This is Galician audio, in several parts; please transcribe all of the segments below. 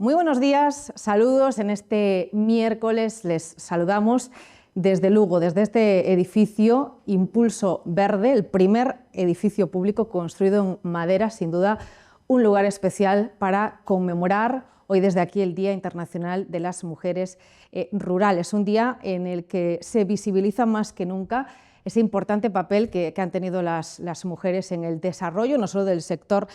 Muy buenos días, saludos. En este miércoles les saludamos desde Lugo, desde este edificio Impulso Verde, el primer edificio público construido en madera, sin duda un lugar especial para conmemorar hoy desde aquí el Día Internacional de las Mujeres Rurales, un día en el que se visibiliza más que nunca ese importante papel que han tenido las mujeres en el desarrollo, no solo del sector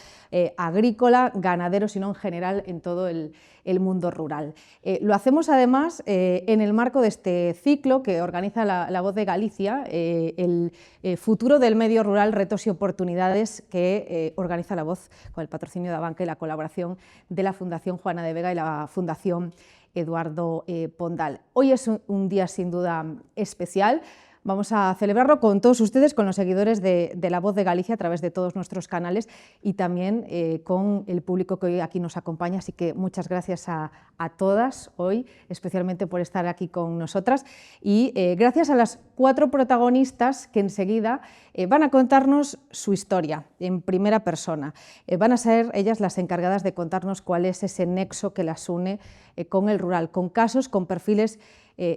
agrícola, ganadero, sino en general en todo el mundo rural. Lo hacemos además en el marco de este ciclo que organiza la Voz de Galicia, el futuro del medio rural, retos y oportunidades, que organiza la Voz con el patrocinio de Abanca y la colaboración de la Fundación Juana de Vega y la Fundación Eduardo Pondal. Hoy es un día sin duda especial. Vamos a celebrarlo con todos ustedes, con los seguidores de La Voz de Galicia a través de todos nuestros canales y también con el público que hoy aquí nos acompaña. Así que muchas gracias a todas hoy, especialmente por estar aquí con nosotras, y gracias a las 4 protagonistas que enseguida van a contarnos su historia en primera persona. Van a ser ellas las encargadas de contarnos cuál es ese nexo que las une con el rural, con casos, con perfiles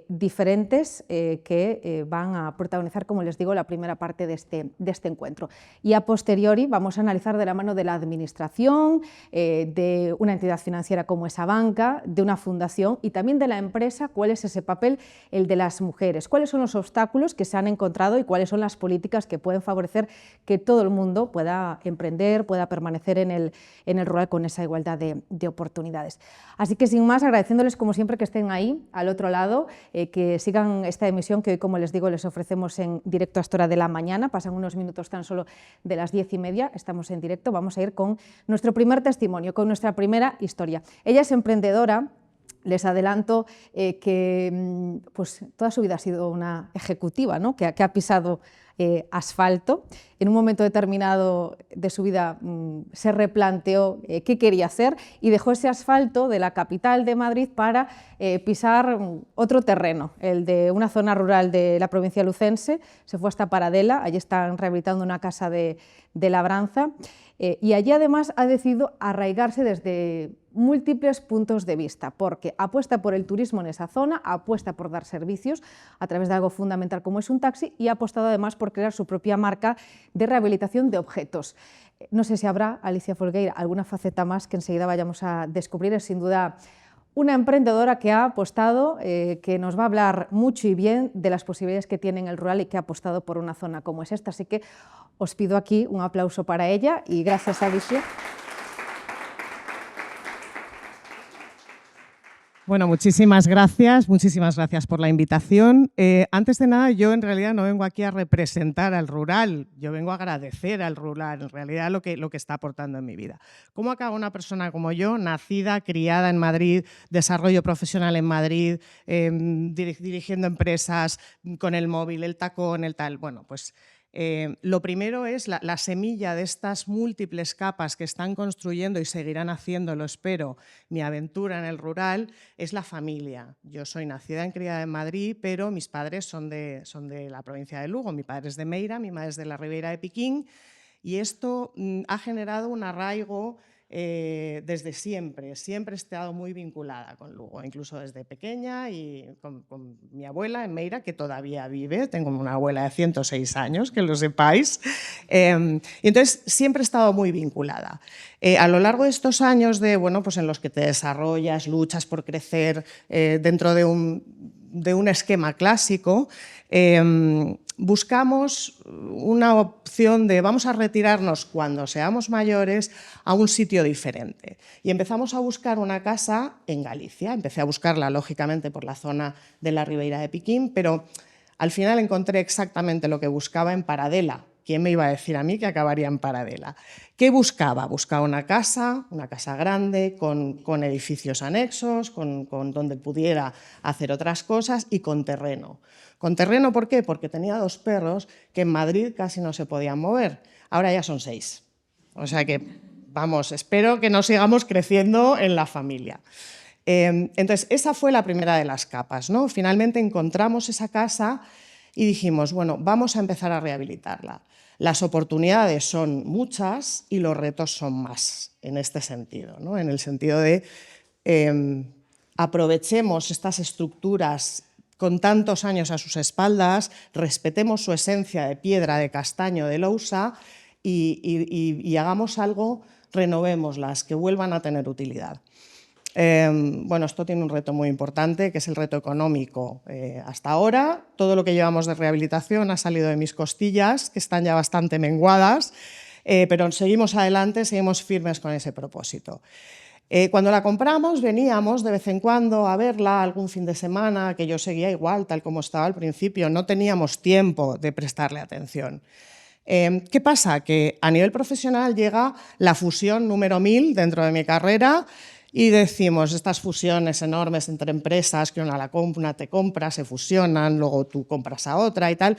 diferentes que van a protagonizar, como les digo, la primera parte de este encuentro. Y a posteriori vamos a analizar de la mano de la administración, de una entidad financiera como es Abanca, de una fundación y también de la empresa, cuál es ese papel, el de las mujeres, cuáles son los obstáculos que se han encontrado y cuáles son las políticas que pueden favorecer que todo el mundo pueda emprender, pueda permanecer en el rural con esa igualdad de oportunidades. Así que sin más, agradeciéndoles como siempre que estén ahí, al otro lado, que sigan esta emisión que hoy, como les digo, les ofrecemos en directo a esta hora de la mañana. Pasan unos minutos tan solo de las 10:30, estamos en directo. Vamos a ir con nuestro primer testimonio, con nuestra primera historia. Ella es emprendedora. Les adelanto que pues, toda su vida ha sido una ejecutiva, ¿no? que ha pisado asfalto. En un momento determinado de su vida se replanteó qué quería hacer y dejó ese asfalto de la capital de Madrid para pisar otro terreno, el de una zona rural de la provincia lucense. Se fue hasta Paradela, allí están rehabilitando una casa de labranza, y allí además ha decidido arraigarse desde múltiples puntos de vista, porque apuesta por el turismo en esa zona, apuesta por dar servicios a través de algo fundamental como es un taxi, y ha apostado además por crear su propia marca de rehabilitación de objetos. No sé si habrá, Alicia Folgueira, alguna faceta más que enseguida vayamos a descubrir. Es sin duda una emprendedora que ha apostado, que nos va a hablar mucho y bien de las posibilidades que tiene en el rural y que ha apostado por una zona como es esta. Así que os pido aquí un aplauso para ella y gracias, Alicia. Bueno, muchísimas gracias por la invitación. Antes de nada, yo en realidad no vengo aquí a representar al rural, yo vengo a agradecer al rural, en realidad lo que está aportando en mi vida. ¿Cómo acaba una persona como yo, nacida, criada en Madrid, desarrollo profesional en Madrid, dirigiendo empresas con el móvil, el tacón, el tal? Bueno, pues lo primero es la semilla de estas múltiples capas que están construyendo y seguirán haciéndolo, espero, mi aventura en el rural, es la familia. Yo soy nacida y criada en Madrid, pero mis padres son de la provincia de Lugo. Mi padre es de Meira, mi madre es de la Ribera de Piquín, y esto ha generado un arraigo desde siempre. Siempre he estado muy vinculada con Lugo, incluso desde pequeña, y con mi abuela en Meira, que todavía vive. Tengo una abuela de 106 años, que lo sepáis. Y entonces siempre he estado muy vinculada. A lo largo de estos años pues en los que te desarrollas, luchas por crecer dentro de un esquema clásico, buscamos una opción de vamos a retirarnos cuando seamos mayores a un sitio diferente. Y empezamos a buscar una casa en Galicia. Empecé a buscarla, lógicamente, por la zona de la Ribeira de Piquín, pero al final encontré exactamente lo que buscaba en Paradela. ¿Quién me iba a decir a mí que acabaría en Paradela? ¿Qué buscaba? Buscaba una casa grande, con edificios anexos, con donde pudiera hacer otras cosas y con terreno. ¿Con terreno por qué? Porque tenía 2 perros que en Madrid casi no se podían mover. Ahora ya son 6. O sea que, vamos, espero que no sigamos creciendo en la familia. Entonces, esa fue la primera de las capas, ¿no? Finalmente encontramos esa casa y dijimos, bueno, vamos a empezar a rehabilitarla. Las oportunidades son muchas y los retos son más en este sentido, ¿no? En el sentido de aprovechemos estas estructuras con tantos años a sus espaldas, respetemos su esencia de piedra, de castaño, de lousa y hagamos algo, renovémoslas, que vuelvan a tener utilidad. Bueno, esto tiene un reto muy importante, que es el reto económico. Hasta ahora, todo lo que llevamos de rehabilitación ha salido de mis costillas, que están ya bastante menguadas, pero seguimos adelante, seguimos firmes con ese propósito. Cuando la compramos, veníamos de vez en cuando a verla algún fin de semana, que yo seguía igual, tal como estaba al principio, no teníamos tiempo de prestarle atención. ¿Qué pasa? Que a nivel profesional llega la fusión número 1000 dentro de mi carrera y decimos, estas fusiones enormes entre empresas, que una te compra, se fusionan, luego tú compras a otra y tal.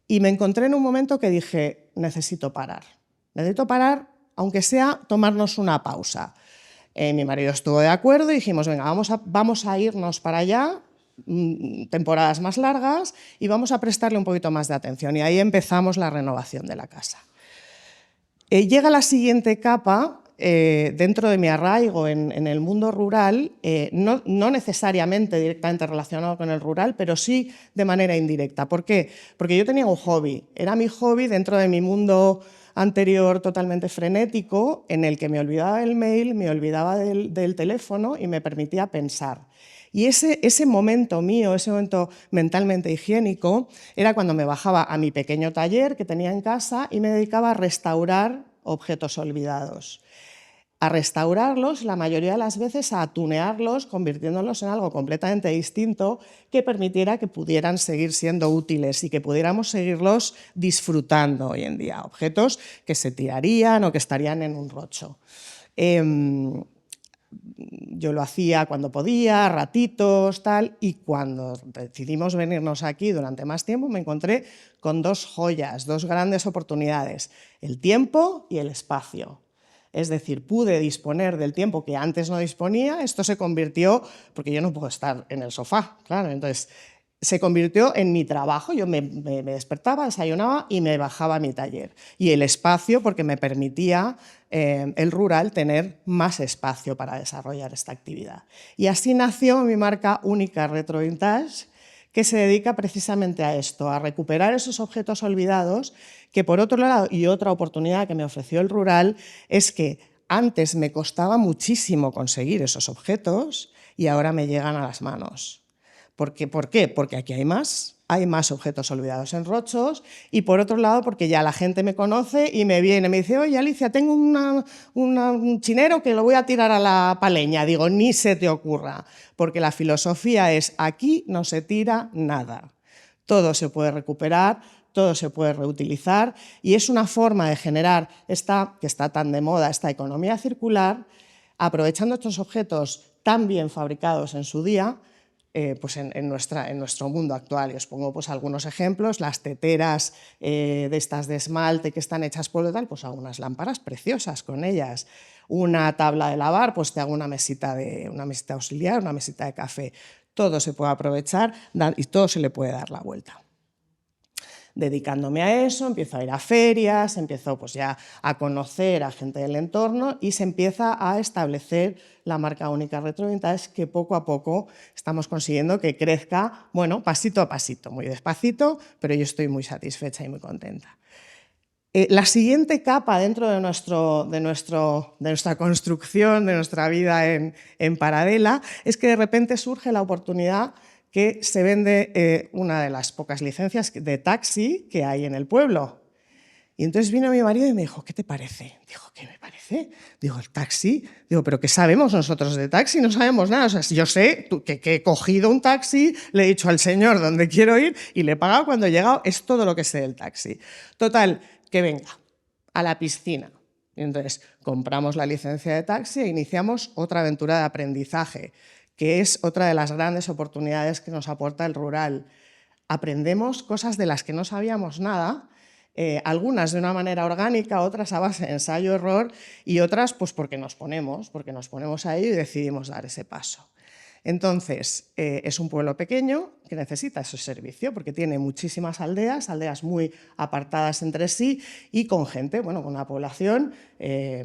Y me encontré en un momento que dije, necesito parar, aunque sea tomarnos una pausa. Mi marido estuvo de acuerdo y dijimos, venga, vamos a irnos para allá, temporadas más largas, y vamos a prestarle un poquito más de atención. Y ahí empezamos la renovación de la casa. Llega la siguiente capa, dentro de mi arraigo en el mundo rural, no necesariamente directamente relacionado con el rural, pero sí de manera indirecta. ¿Por qué? Porque yo tenía un hobby, era mi hobby dentro de mi mundo anterior totalmente frenético, en el que me olvidaba del mail, me olvidaba del teléfono y me permitía pensar. Y ese momento mío, ese momento mentalmente higiénico, era cuando me bajaba a mi pequeño taller que tenía en casa y me dedicaba a restaurar objetos olvidados. A restaurarlos, la mayoría de las veces a tunearlos, convirtiéndolos en algo completamente distinto que permitiera que pudieran seguir siendo útiles y que pudiéramos seguirlos disfrutando hoy en día. Objetos que se tirarían o que estarían en un rocho. Yo lo hacía cuando podía, ratitos, tal, y cuando decidimos venirnos aquí durante más tiempo me encontré con dos joyas, dos grandes oportunidades, el tiempo y el espacio. Es decir, pude disponer del tiempo que antes no disponía, esto se convirtió, porque yo no puedo estar en el sofá, claro, entonces se convirtió en mi trabajo, yo me despertaba, desayunaba y me bajaba a mi taller. Y el espacio, porque me permitía el rural tener más espacio para desarrollar esta actividad. Y así nació mi marca única Retro Vintage, que se dedica precisamente a esto, a recuperar esos objetos olvidados, que por otro lado, y otra oportunidad que me ofreció el rural, es que antes me costaba muchísimo conseguir esos objetos y ahora me llegan a las manos. ¿Por qué? Porque aquí hay más objetos olvidados en rochos y por otro lado porque ya la gente me conoce y me viene, me dice, oye Alicia, tengo un chinero que lo voy a tirar a la paleña. Digo, ni se te ocurra, porque la filosofía es aquí no se tira nada. Todo se puede recuperar, todo se puede reutilizar y es una forma de generar esta, que está tan de moda, esta economía circular, aprovechando estos objetos tan bien fabricados en su día, pues en nuestro mundo actual. Y os pongo pues, algunos ejemplos, las teteras de estas de esmalte que están hechas por tal, pues hago unas lámparas preciosas con ellas. Una tabla de lavar, pues te hago una mesita auxiliar, una mesita de café. Todo se puede aprovechar y todo se le puede dar la vuelta. Dedicándome a eso, empiezo a ir a ferias, empiezo pues ya a conocer a gente del entorno y se empieza a establecer la marca única Retro Vintage, que poco a poco estamos consiguiendo que crezca, bueno, pasito a pasito, muy despacito, pero yo estoy muy satisfecha y muy contenta. La siguiente capa dentro de nuestra construcción, de nuestra vida en Paradela, es que de repente surge la oportunidad que se vende una de las pocas licencias de taxi que hay en el pueblo. Y entonces vino mi marido y me dijo, ¿qué te parece? Digo, ¿qué me parece? Digo, ¿el taxi? Digo, ¿pero qué sabemos nosotros de taxi? No sabemos nada. O sea, yo sé que he cogido un taxi, le he dicho al señor dónde quiero ir y le he pagado cuando he llegado. Es todo lo que sé del taxi. Total, que venga, a la piscina. Y entonces compramos la licencia de taxi e iniciamos otra aventura de aprendizaje, que es otra de las grandes oportunidades que nos aporta el rural. Aprendemos cosas de las que no sabíamos nada, algunas de una manera orgánica, otras a base de ensayo-error y otras pues porque nos ponemos ahí y decidimos dar ese paso. Entonces, es un pueblo pequeño que necesita ese servicio porque tiene muchísimas aldeas, aldeas muy apartadas entre sí y con gente, bueno, con una población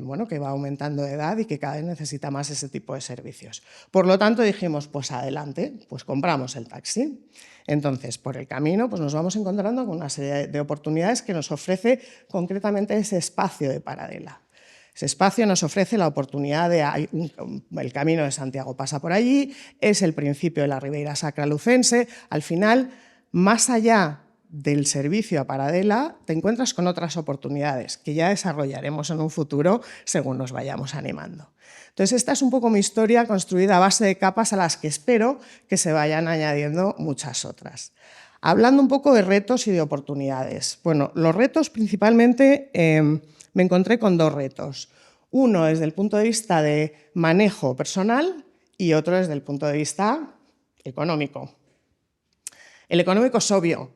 bueno, que va aumentando de edad y que cada vez necesita más ese tipo de servicios. Por lo tanto, dijimos, pues adelante, pues compramos el taxi. Entonces, por el camino, pues nos vamos encontrando con una serie de oportunidades que nos ofrece concretamente ese espacio de Paradela. Ese espacio nos ofrece la oportunidad de... El Camino de Santiago pasa por allí, es el principio de la Ribeira Sacra lucense. Al final, más allá del servicio a Paradela, te encuentras con otras oportunidades que ya desarrollaremos en un futuro según nos vayamos animando. Entonces, esta es un poco mi historia construida a base de capas a las que espero que se vayan añadiendo muchas otras. Hablando un poco de retos y de oportunidades. Bueno, los retos principalmente... me encontré con dos retos. Uno desde el punto de vista de manejo personal y otro desde el punto de vista económico. El económico es obvio.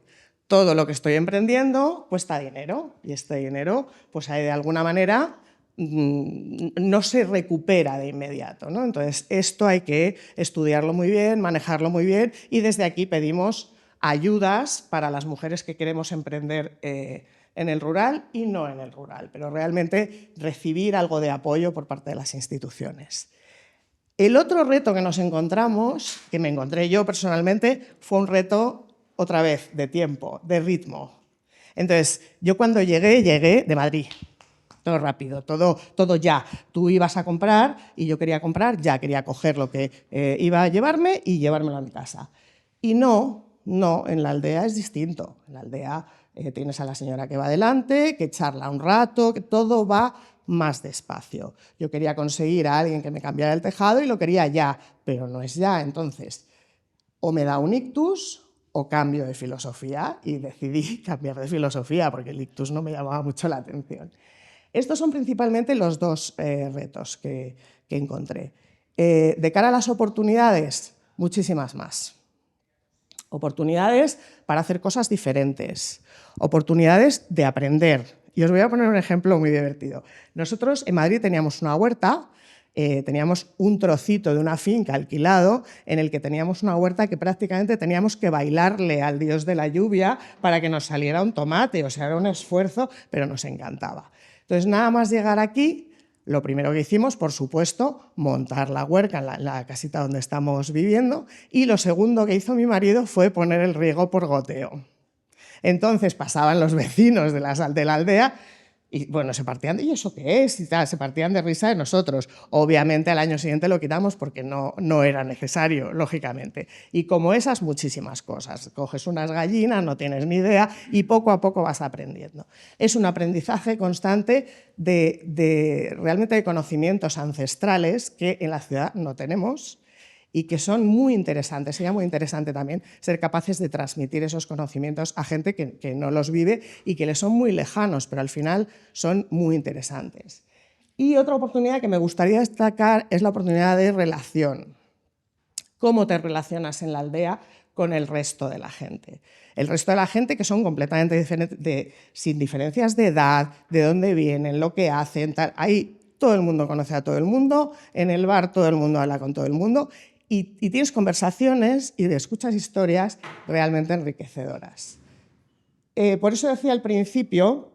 Todo lo que estoy emprendiendo cuesta dinero y este dinero, pues de alguna manera, no se recupera de inmediato, ¿no? Entonces, esto hay que estudiarlo muy bien, manejarlo muy bien y desde aquí pedimos ayudas para las mujeres que queremos emprender en el rural y no en el rural, pero realmente recibir algo de apoyo por parte de las instituciones. El otro reto que nos encontramos, que me encontré yo personalmente, fue un reto, otra vez, de tiempo, de ritmo. Entonces, yo cuando llegué de Madrid. Todo rápido, todo ya. Tú ibas a comprar y yo quería comprar, ya quería coger lo que iba a llevarme y llevármelo a mi casa. Y no, en la aldea es distinto. En la aldea tienes a la señora que va delante, que charla un rato, que todo va más despacio. Yo quería conseguir a alguien que me cambiara el tejado y lo quería ya, pero no es ya. Entonces, o me da un ictus o cambio de filosofía y decidí cambiar de filosofía porque el ictus no me llamaba mucho la atención. Estos son principalmente los dos retos que encontré. De cara a las oportunidades, muchísimas más. Oportunidades para hacer cosas diferentes, oportunidades de aprender. Y os voy a poner un ejemplo muy divertido. Nosotros en Madrid teníamos una huerta, teníamos un trocito de una finca alquilado en el que teníamos una huerta que prácticamente teníamos que bailarle al dios de la lluvia para que nos saliera un tomate, o sea, era un esfuerzo, pero nos encantaba. Entonces, nada más llegar aquí, lo primero que hicimos, por supuesto, montar la huerta en la casita donde estamos viviendo y lo segundo que hizo mi marido fue poner el riego por goteo. Entonces pasaban los vecinos de la aldea y bueno, se partían de ¿y eso qué es? Y tal, se partían de risa de nosotros. Obviamente al año siguiente lo quitamos porque no era necesario, lógicamente. Y como esas, muchísimas cosas. Coges unas gallinas, no tienes ni idea y poco a poco vas aprendiendo. Es un aprendizaje constante realmente de conocimientos ancestrales que en la ciudad no tenemos y que son muy interesantes. Sería muy interesante también ser capaces de transmitir esos conocimientos a gente que no los vive y que les son muy lejanos, pero al final son muy interesantes. Y otra oportunidad que me gustaría destacar es la oportunidad de relación. ¿Cómo te relacionas en la aldea con el resto de la gente? El resto de la gente que son completamente diferentes, sin diferencias de edad, de dónde vienen, lo que hacen, tal. Ahí todo el mundo conoce a todo el mundo, en el bar todo el mundo habla con todo el mundo y tienes conversaciones y escuchas historias realmente enriquecedoras. Por eso decía al principio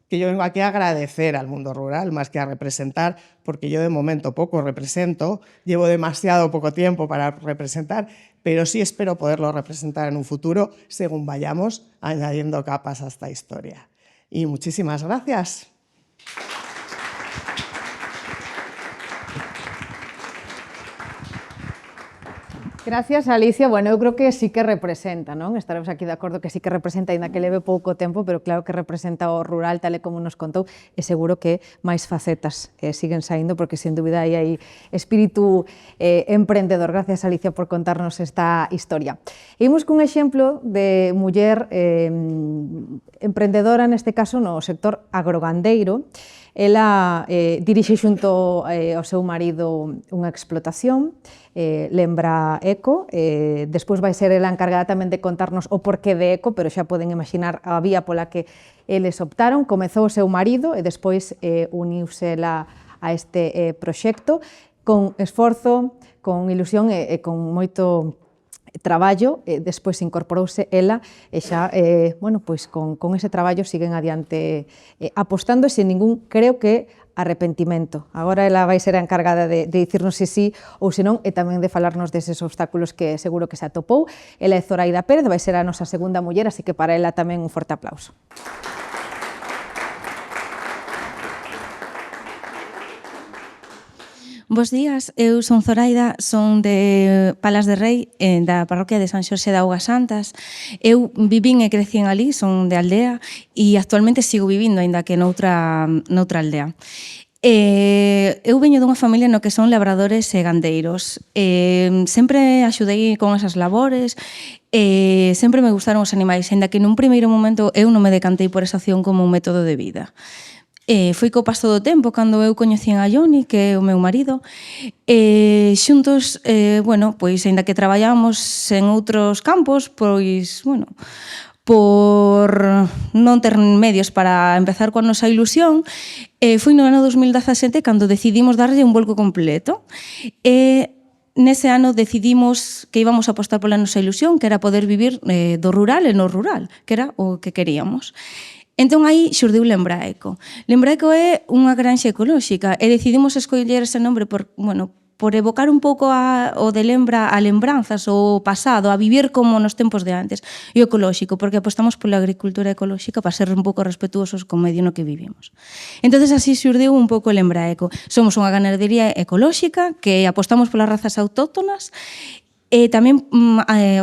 que yo vengo aquí a agradecer al mundo rural más que a representar, porque yo de momento poco represento, llevo demasiado poco tiempo para representar, pero sí espero poderlo representar en un futuro según vayamos añadiendo capas a esta historia. Y muchísimas gracias. Gracias, Alicia. Bueno, eu creo que sí que representa, non? Estaremos aquí de acordo que sí que representa, ainda que leve pouco tempo, pero claro que representa o rural, tal e como nos contou, e seguro que máis facetas siguen saindo, porque sin dúbida hai espírito emprendedor. Gracias, Alicia, por contarnos esta historia. Imos cun exemplo de muller emprendedora, neste caso, no sector agrogandeiro. Ela dirixe xunto ao seu marido unha explotación, Lembra Eco, despois vai ser ela encargada tamén de contarnos o porqué de Eco, pero xa poden imaginar a vía pola que eles optaron. Comezou o seu marido e despois uniuse ela a este proxecto. con esforzo, con ilusión e con moito traballo, despois incorporouse ela e xa, bueno, pois con ese traballo siguen adiante apostando e sin ningún, creo que, arrepentimento. Agora ela vai ser a encargada de dicirnos se sí ou se non e tamén de falarnos deses obstáculos que seguro que se atopou. Ela é Zoraida Pérez, vai ser a nosa segunda muller, así que para ela tamén un forte aplauso. Bos días, eu son Zoraida, son de Palas de Rei, da parroquia de San Xorxe de Augas Santas. Eu vivín e crecín ali, son de aldea, e actualmente sigo vivindo, aínda que noutra aldea. Eu veño dunha familia no que son labradores e gandeiros. Sempre axudei con esas labores, sempre me gustaron os animais, aínda que nun primeiro momento eu non me decantei por esa opción como un método de vida. Foi co paso do tempo cando eu coñecín a Joni, que é o meu marido, e xuntos, bueno, pois, aínda que traballamos en outros campos, pois, bueno, por non ter medios para empezar coa nosa ilusión, foi no ano 2017 cando decidimos darlle un volco completo. Nese ano decidimos que íbamos a apostar pola nosa ilusión, que era poder vivir do rural e no rural, que era o que queríamos. Entón, aí xurdiu Lembraeco. Lembraeco é unha granxa ecolóxica e decidimos escoller ese nombre por evocar un pouco o de lembra a lembranzas, o pasado, a vivir como nos tempos de antes, e o ecolóxico, porque apostamos pola agricultura ecolóxica para ser un pouco respetuosos co medio no que vivimos. Entón, así xurdiu un pouco Lembraeco. Somos unha ganadería ecolóxica que apostamos polas razas autóctonas. E tamén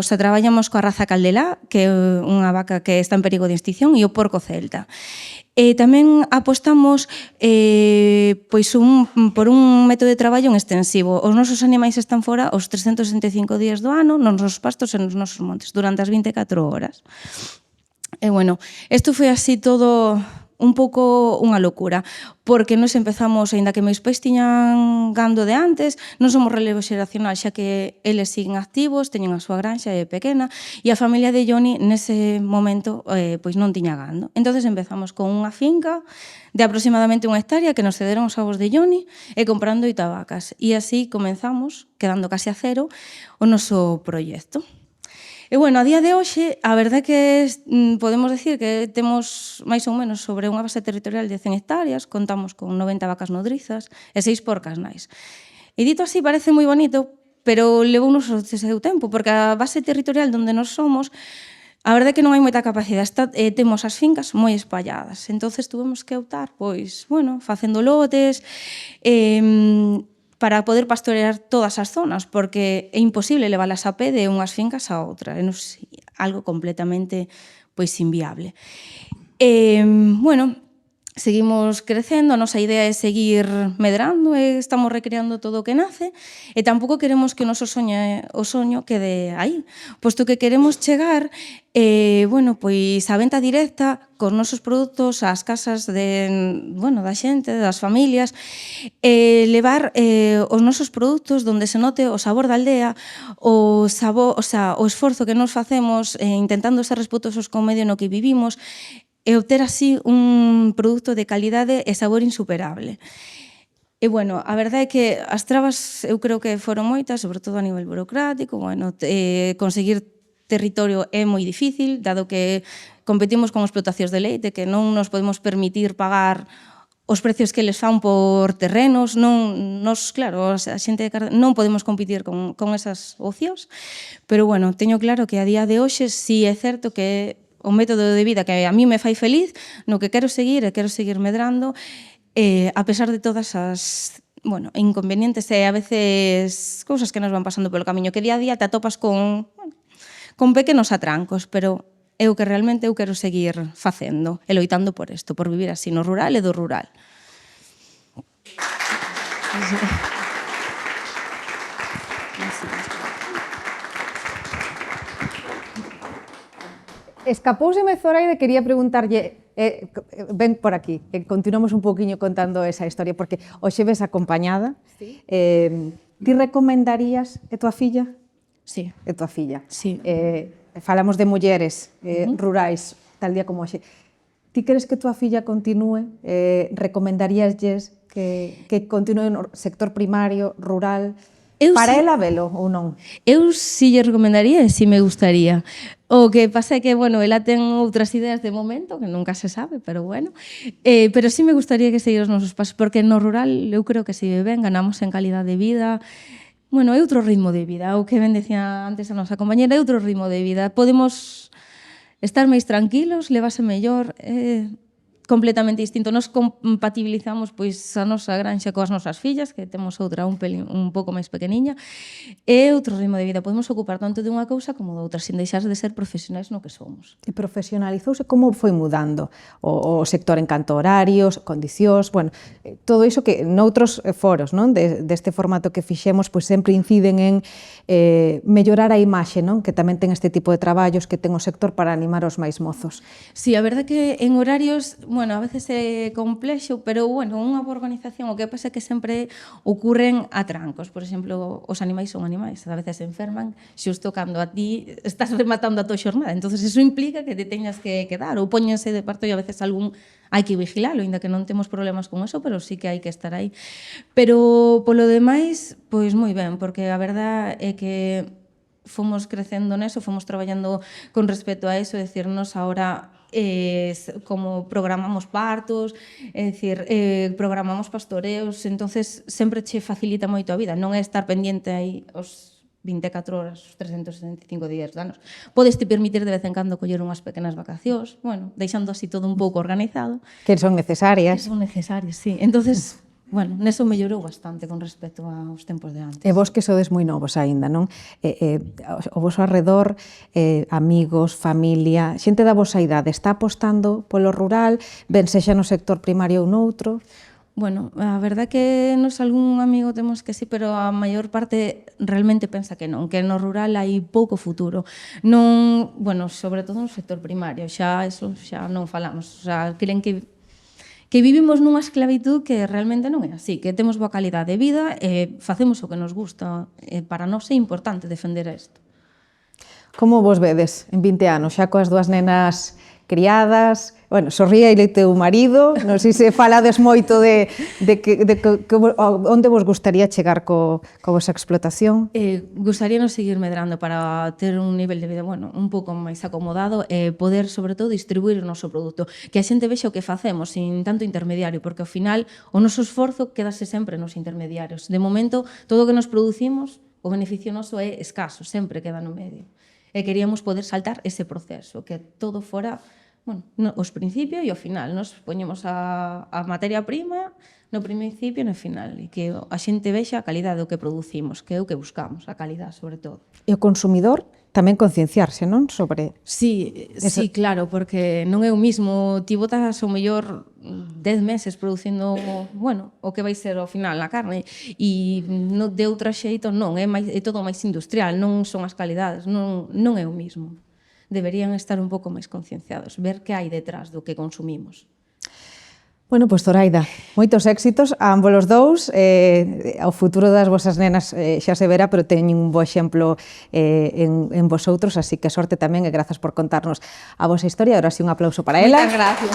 traballamos coa raza Caldelá, que é unha vaca que está en perigo de extinción, e o porco celta. E tamén apostamos por un método de traballo extensivo. Os nosos animais están fora os 365 días do ano, nos nosos pastos e nos nosos montes, durante as 24 horas. E, bueno, isto foi así todo un pouco unha locura, porque nos empezamos, aínda que meus pais tiñan gando de antes, non somos relevo xeracional, xa que eles siguen activos, teñen a súa granxa pequena, e a familia de Joni nese momento pois non tiña gando. Entón empezamos con unha finca de aproximadamente 1 hectárea que nos cederon os avós de Joni e comprando 8 vacas. E así comenzamos, quedando case a cero, o noso proxecto. E, bueno, a día de hoxe, a verdade que podemos decir que temos máis ou menos sobre unha base territorial de 100 hectáreas, contamos con 90 vacas nodrizas e 6 porcas nais. E dito así parece moi bonito, pero levounos o seu tempo, porque a base territorial onde nos somos, a verdade que non hai moita capacidade, temos as fincas moi espalladas, entonces tuvemos que optar, pois, bueno, facendo lotes, para poder pastorear todas as zonas, porque é imposible leválas a pé de unhas fincas a outra, é algo completamente pois inviable. Bueno, seguimos crecendo, a nosa idea é seguir medrando e estamos recreando todo o que nace e tampouco queremos que o noso soño quede aí, posto que queremos chegar bueno, pois a venta directa cos nosos produtos ás casas da xente, das familias, levar os nosos produtos onde se note o sabor da aldea, o esforzo que nos facemos intentando ser respetuosos co medio no que vivimos, e obter así un produto de calidade e sabor insuperable. E, bueno, a verdade é que as trabas eu creo que foron moitas, sobre todo a nivel burocrático, bueno, conseguir territorio é moi difícil, dado que competimos con explotacións de leite, que non nos podemos permitir pagar os precios que les fan por terrenos, claro, a xente non podemos competir con esas opcións, pero, bueno, teño claro que a día de hoxe sí é certo que o método de vida que a mí me fai feliz, no que quero seguir medrando, a pesar de todas as inconvenientes e a veces cousas que nos van pasando polo camiño, que día a día te atopas con pequenos atrancos, pero é o que realmente eu quero seguir facendo e loitando por isto, por vivir así no rural e do rural. Escapouseme Zoraida, quería preguntarlle, ven por aquí, continuamos un poquinho contando esa historia, porque hoxe ves acompañada. Sí. Ti recomendarías a tua filla? Sí. A tua filla. Sí. Falamos de mulleres rurais, tal día como hoxe. Ti queres que tua filla continúe? Recomendaríaslles que continue no sector primario, rural? sí, Para ela velo ou non? eu si lle recomendaría e si me gustaría. O que pasa é que, bueno, ela ten outras ideas de momento, que nunca se sabe, pero bueno. Pero sí me gustaría que seguir os nosos pasos, porque no rural eu creo que se vive ben, ganamos en calidad de vida. Bueno, é outro ritmo de vida. O que ben decía antes a nosa compañera, é outro ritmo de vida. Podemos estar máis tranquilos, levase mellor, completamente distinto. Nos compatibilizamos pois a nosa granxa coas nosas fillas, que temos outra un pouco máis pequeniña. É outro ritmo de vida. Podemos ocupar tanto de unha cousa como de outra, sin deixar de ser profesionais no que somos. E profesionalizouse, como foi mudando o sector en canto a horarios, condicións, bueno, todo iso que noutros foros, non, deste formato que fixemos, pois sempre inciden en mellorar a imaxe, non, que tamén ten este tipo de traballos que ten o sector para animar os máis mozos. Sí, a verdade que en horarios, bueno, a veces é complexo, pero, bueno, unha boa organización, o que pasa é que sempre ocurren atrancos. Por exemplo, os animais son animais, a veces se enferman, xusto cando a ti estás rematando a tua xornada. Entonces, eso implica que te teñas que quedar, ou póñense de parto e a veces algún hai que vigilalo, ainda que non temos problemas con eso, pero sí que hai que estar aí. Pero, polo demais, pois moi ben, porque a verdade é que fomos crecendo neso, fomos traballando con respecto a eso, decirnos ahora como programamos partos, é dicir, programamos pastoreos, entonces sempre che facilita moito a vida, non é estar pendiente aí os 24 horas, os 365 días do ano. Podes te permitir de vez en cando coller unhas pequenas vacacións, bueno, deixando así todo un pouco organizado. Que son necesarias. Que son necesarias, sí. Entonces, bueno, neso mellorou bastante con respecto aos tempos de antes. E vos que sodes moi novos aínda, non? O vosso arredor, amigos, familia, xente da vosa idade, está apostando polo rural, ben sexa no sector primario ou noutro? Bueno, a verdade que nos algún amigo temos que sí, pero a maior parte realmente pensa que non, que no rural hai pouco futuro. Non, bueno, sobre todo no sector primario, xa eso xa non falamos, o sea, creen que vivimos nunha esclavitud que realmente non é así, que temos boa calidade de vida e facemos o que nos gusta. Para nós é importante defender isto. Como vos vedes en 20 anos, xa coas dúas nenas criadas? Bueno, sorría e teu marido, non sei se falades moito de onde vos gustaría chegar coa vosa explotación? Gustaríanos seguir medrando para ter un nivel de vida, bueno, un pouco máis acomodado e poder, sobre todo, distribuir o noso produto. Que a xente vexa o que facemos sin tanto intermediario, porque ao final o noso esforzo quedase sempre nos intermediarios. De momento, todo o que nos producimos, o beneficio noso é escaso, sempre queda no medio. E queríamos poder saltar ese proceso, que todo fora, bueno, os principios e o final. Nos poñemos a materia prima no principio e no final, e que a xente vexa a calidade do que producimos, que é o que buscamos, a calidade, sobre todo. E o consumidor tamén concienciarse, non? Sobre... Sí, claro, porque non é o mismo. Ti botas o mellor 10 meses producindo, bueno, o que vai ser ao final a carne, e de outra xeito non, é todo máis industrial, non son as calidades, non é o mismo. Deberían estar un pouco máis concienciados, ver que hai detrás do que consumimos. Bueno, pois Zoraida, moitos éxitos a ambos os dous. O futuro das vosas nenas xa se verá, pero teñen un bo exemplo en vosotros, así que sorte tamén e grazas por contarnos a vosa historia. Ahora sí, un aplauso para ela. Moitas gracias.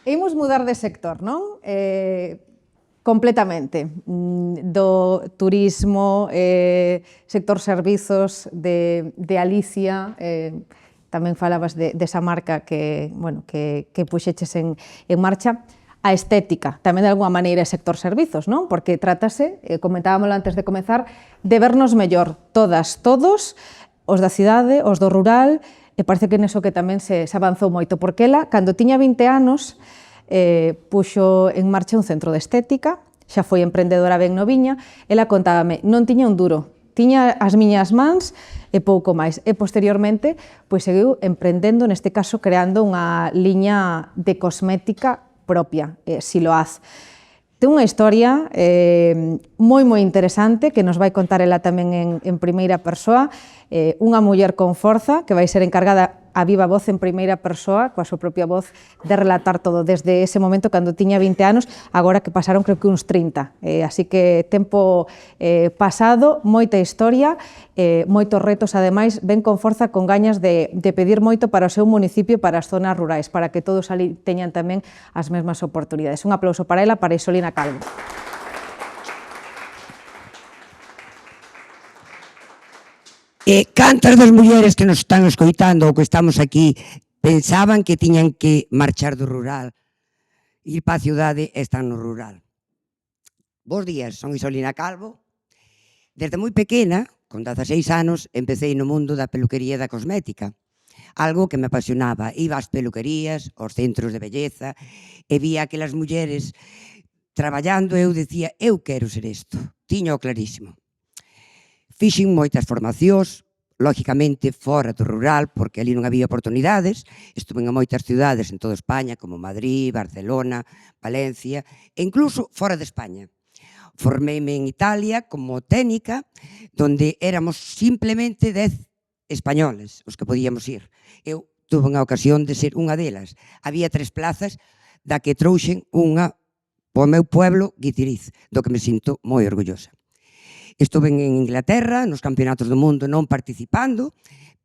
Imos mudar de sector, non? Completamente, do turismo, sector servizos de Alicia, tamén falabas desa marca que puxeches en marcha, a estética, tamén de alguma maneira é sector servizos, non? Porque trátase, comentábamoslo antes de comezar, de vernos mellor todas, todos, os da cidade, os do rural, e parece que neso que tamén se avanzou moito, porque ela, cando tiña 20 anos, puxo en marcha un centro de estética, xa foi emprendedora ben noviña, ela contábame, non tiña un duro, tiña as miñas mans e pouco máis. E posteriormente, pois seguiu emprendendo, neste caso, creando unha liña de cosmética propia, Siloaz. Ten unha historia moi interesante que nos vai contar ela tamén en primeira persoa, unha muller con forza que vai ser encargada a viva voz en primeira persoa, coa súa propia voz, de relatar todo desde ese momento cando tiña 20 anos, agora que pasaron creo que uns 30. Así que tempo pasado, moita historia, moitos retos, ademais, ven con forza, con gañas de pedir moito para o seu municipio e para as zonas rurais, para que todos ali teñan tamén as mesmas oportunidades. Un aplauso para ela, para Isolina Calvo. Cantas das mulleres que nos están escoitando ou que estamos aquí pensaban que tiñan que marchar do rural, ir para a cidade e están no rural? Bos días, son Isolina Calvo. Desde moi pequena, con 16 anos, empecé no mundo da peluquería e da cosmética. Algo que me apasionaba. Iba ás peluquerías, aos centros de belleza, e vía aquelas mulleres traballando, e eu dicía, eu quero ser isto. Tiño clarísimo. Fixen moitas formacións, lógicamente fora do rural, porque ali non había oportunidades. Estuve en moitas cidades en toda España, como Madrid, Barcelona, Valencia, e incluso fora de España. Formeime en Italia como técnica, donde éramos simplemente 10 españoles os que podíamos ir. Eu tuve unha ocasión de ser unha delas. Había 3 plazas da que trouxen unha po meu pueblo, Guitiriz, do que me sinto moi orgullosa. Estuve en Inglaterra, nos campeonatos do mundo, non participando,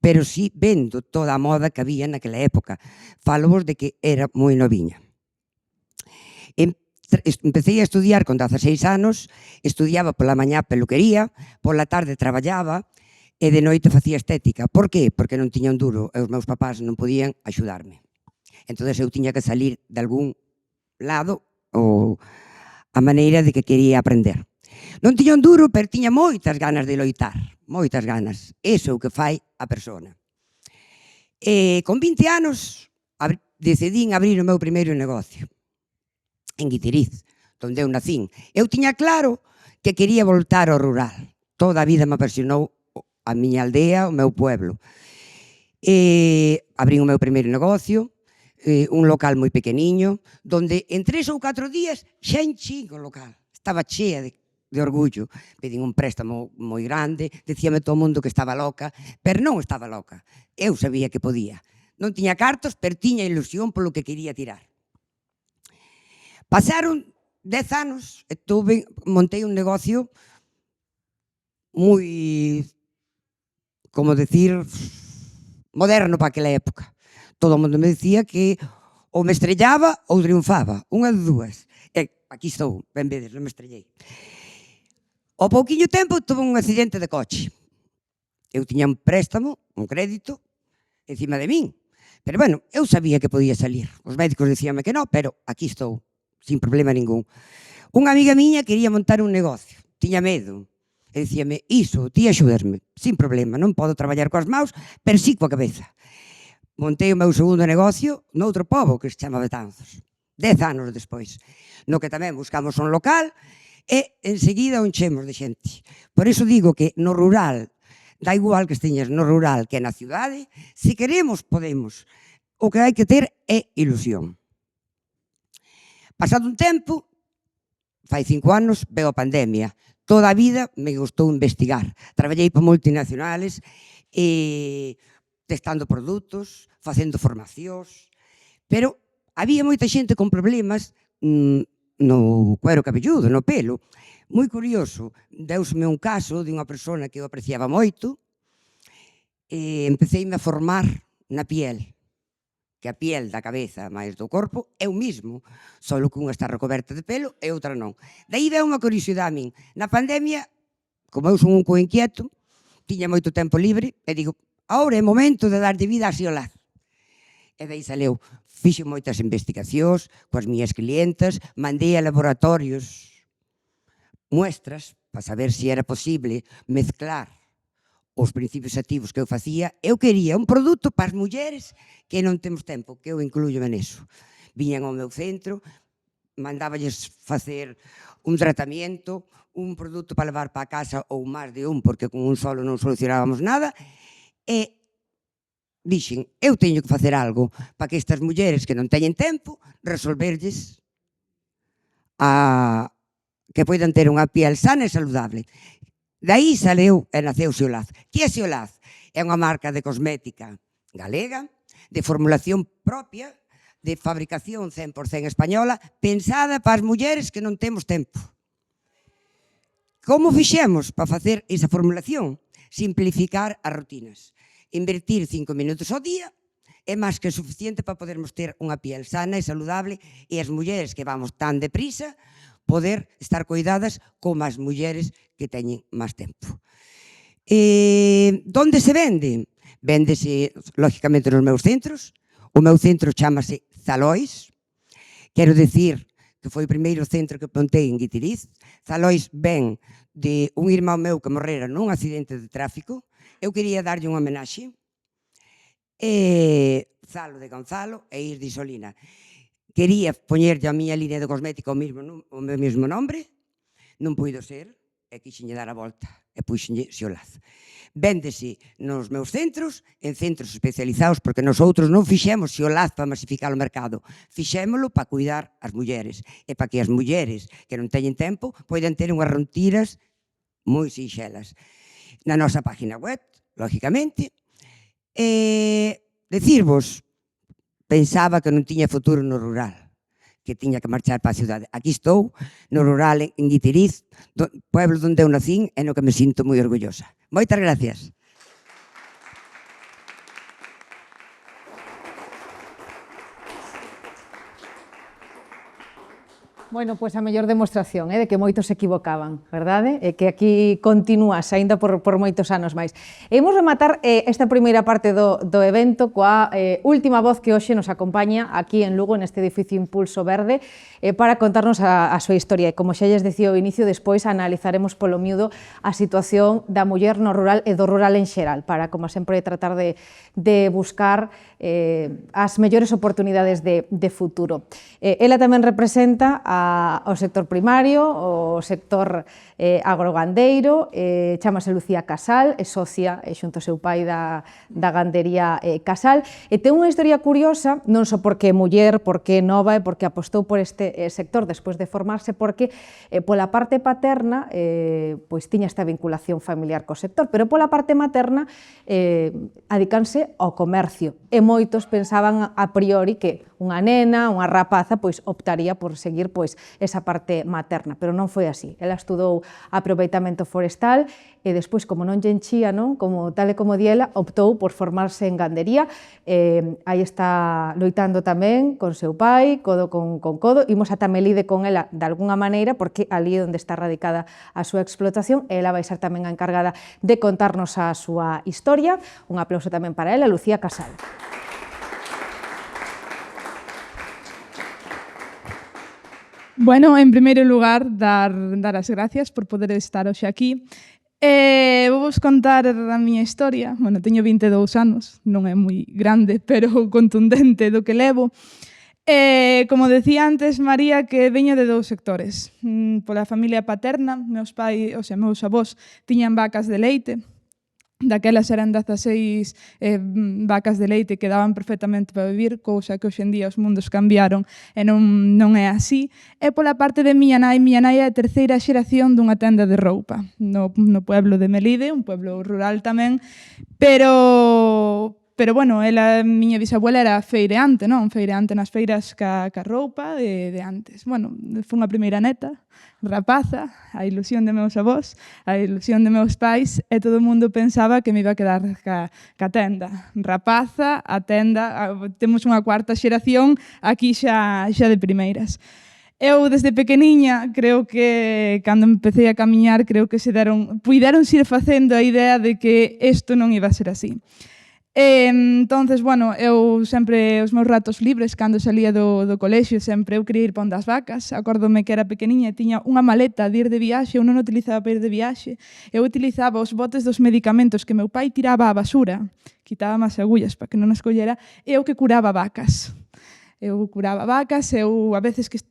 pero sí vendo toda a moda que había naquela época. Fálovos de que era moi noviña. Empecé a estudiar con 16 anos, estudiaba pola mañá peluquería, pola tarde traballaba e de noite facía estética. Por qué? Porque non tiña un duro e os meus papás non podían axudarme. Entón eu tiña que salir de algún lado ou a maneira de que quería aprender. Non tiña un duro, pero tiña moitas ganas de loitar, moitas ganas. Iso é o que fai a persona. Con 20 anos decidín abrir o meu primeiro negocio en Guitiriz, onde eu nacín. Eu tiña claro que quería voltar ao rural. Toda a vida me apasionou a miña aldea, o meu pueblo. Abrín o meu primeiro negocio, un local moi pequeniño, donde en 3 ou 4 días xa enchín o local. Estaba chea de orgullo. Pedín un préstamo moi grande, dicíame todo o mundo que estaba loca, pero non estaba loca. Eu sabía que podía. Non tiña cartos, pero tiña ilusión polo que quería tirar. Pasaron 10 anos e montei un negocio moi, como decir, moderno para aquela época. Todo o mundo me dicía que ou me estrellaba ou triunfaba, unha de dúas. E aquí estou, ben vedes, non me estrellei. Ao pouquiño tempo tuve un accidente de coche. Eu tiña un préstamo, un crédito, encima de min. Pero, bueno, eu sabía que podía salir. Os médicos dicíame que non, pero aquí estou, sin problema ningún. Unha amiga miña quería montar un negocio. Tiña medo. E dicíame, iso, ti axudarme. Sin problema, non podo traballar coas maus, pero sí coa cabeza. Montei o meu segundo negocio noutro pobo que se chama Betanzos. 10 anos despois. No que tamén buscamos un local e enseguida o enchemos de xente. Por iso digo que no rural, da igual que esteñas no rural que na cidade, se queremos, podemos. O que hai que ter é ilusión. Pasado un tempo, fai 5 anos, veo a pandemia. Toda a vida me gustou investigar. Traballei para multinacionales, testando produtos, facendo formacións, pero había moita xente con problemas no cuero cabelludo, no pelo. Moi curioso, deusme un caso de unha persona que eu apreciaba moito, e empeceime a formar na piel, que a piel da cabeza máis do corpo é o mismo, só que unha está recoberta de pelo e outra non. Daí veo unha curiosidade a min. Na pandemia, como eu son un coinquieto, tiña moito tempo libre, e digo, agora é momento de darlle vida a Xiolaz. E daí saleu. Fixo moitas investigacións coas miñas clientas, mandei a laboratorios muestras para saber se era posible mezclar os principios activos que eu facía. Eu quería un produto para as mulleres que non temos tempo, que eu incluyo neso. Viñan ao meu centro, mandáballes facer un tratamento, un produto para levar para a casa ou máis de un, porque con un solo non solucionábamos nada, e dixen, eu teño que facer algo para que estas mulleres que non teñen tempo, resolverlles que poidan ter unha piel sana e saludable. Daí saleu e naceu Xiolaz. Que é Xiolaz? É unha marca de cosmética galega de formulación propia, de fabricación 100% española, pensada para as mulleres que non temos tempo. Como fixemos para facer esa formulación? Simplificar as rutinas. Invertir 5 minutos ao día é máis que suficiente para podermos ter unha piel sana e saludable e as mulleres que vamos tan deprisa poder estar cuidadas como as mulleres que teñen máis tempo. Donde se vende? Véndese, lógicamente, nos meus centros. O meu centro chámase Zalois. Quero dicir que foi o primeiro centro que montei en Guitiriz. Zalois ven de un irmão meu que morrera nun accidente de tráfico. Eu quería darlle unha homenaxe. Zalo de Gonzalo e Ir de Isolina. Quería poñerlle a miña línea de cosmética o mesmo nombre. Non puido ser. E quixenlle dar a volta e puxenlle Xiolaz. Véndese nos meus centros, en centros especializados, porque nosotros non fixemos Xiolaz para masificar o mercado, fixémolo para cuidar as mulleres e para que as mulleres que non teñen tempo poidan ter unhas rontiras moi sinxelas. Na nosa página web, lógicamente, decirvos, pensaba que non tiña futuro no rural, que tiña que marchar para a cidade. Aquí estou, no rural, en Guitiriz, pueblo onde eu nacín e no que me sinto moi orgullosa. Moitas gracias. Bueno, pois a mellor demostración de que moitos se equivocaban, verdade? E que aquí continúas aínda por moitos anos máis. E imos rematar esta primeira parte do evento coa última voz que hoxe nos acompaña aquí en Lugo, neste edificio Impulso Verde, para contarnos a súa historia. E como xa lles dicía ao inicio, despois analizaremos polo miúdo a situación da muller no rural e do rural en xeral, para, como sempre, tratar de buscar as mellores oportunidades de futuro. Ela tamén representa ao sector primario, o sector agrogandeiro, chamase Lucía Casal, é socia xunto ao seu pai da gandería Casal, e ten unha historia curiosa, non só porque é muller, porque é nova e porque apostou por este sector despois de formarse, porque pola parte paterna pois tiña esta vinculación familiar co sector, pero pola parte materna adicanse ao comercio, e moitos pensaban a priori que unha nena, unha rapaza, pois optaría por seguir pois esa parte materna, pero non foi así. Ela estudou aproveitamento forestal e despois, como non lle enchía, non? Como tal e como di ela, optou por formarse en gandería. Aí está loitando tamén con seu pai, codo con codo. Imos ata Melide con ela de alguna maneira, porque ali é onde está radicada a súa explotación, e ela vai ser tamén a encargada de contarnos a súa historia. Un aplauso tamén para ela, Lucía Casal. Bueno, en primeiro lugar, dar as gracias por poder estar hoxe aquí. Vou vos contar a miña historia. Bueno, teño 22 anos, non é moi grande, pero contundente do que levo. Como decía antes María, que veño de dous sectores. Pola familia paterna, meus avós tiñan vacas de leite. Daquelas eran 16 vacas de leite que daban perfectamente para vivir, cousa que hoxe en día os mundos cambiaron e non é así. E pola parte de miña nai é a terceira xeración dunha tenda de roupa no pueblo de Melide, un pueblo rural tamén, pero bueno, miña bisabuela era feireante, non? Feireante nas feiras ca roupa de antes. Bueno, foi unha primeira neta, rapaza, a ilusión de meus avós, a ilusión de meus pais, e todo o mundo pensaba que me iba a quedar ca tenda. Rapaza, a tenda, temos unha cuarta xeración aquí xa de primeiras. Eu, desde pequeniña, creo que, cando empecé a camiñar, creo que puideron ir facendo a idea de que isto non iba a ser así. Entonces, bueno, eu sempre, os meus ratos libres, cando salía do colexio, sempre eu quería ir para onde as vacas. Acórdome que era pequeniña e tiña unha maleta de ir de viaxe, eu non utilizaba para ir de viaxe. Eu utilizaba os botes dos medicamentos que meu pai tiraba á basura, quitaba as agullas para que non as collera, e eu que curaba vacas. Eu a veces que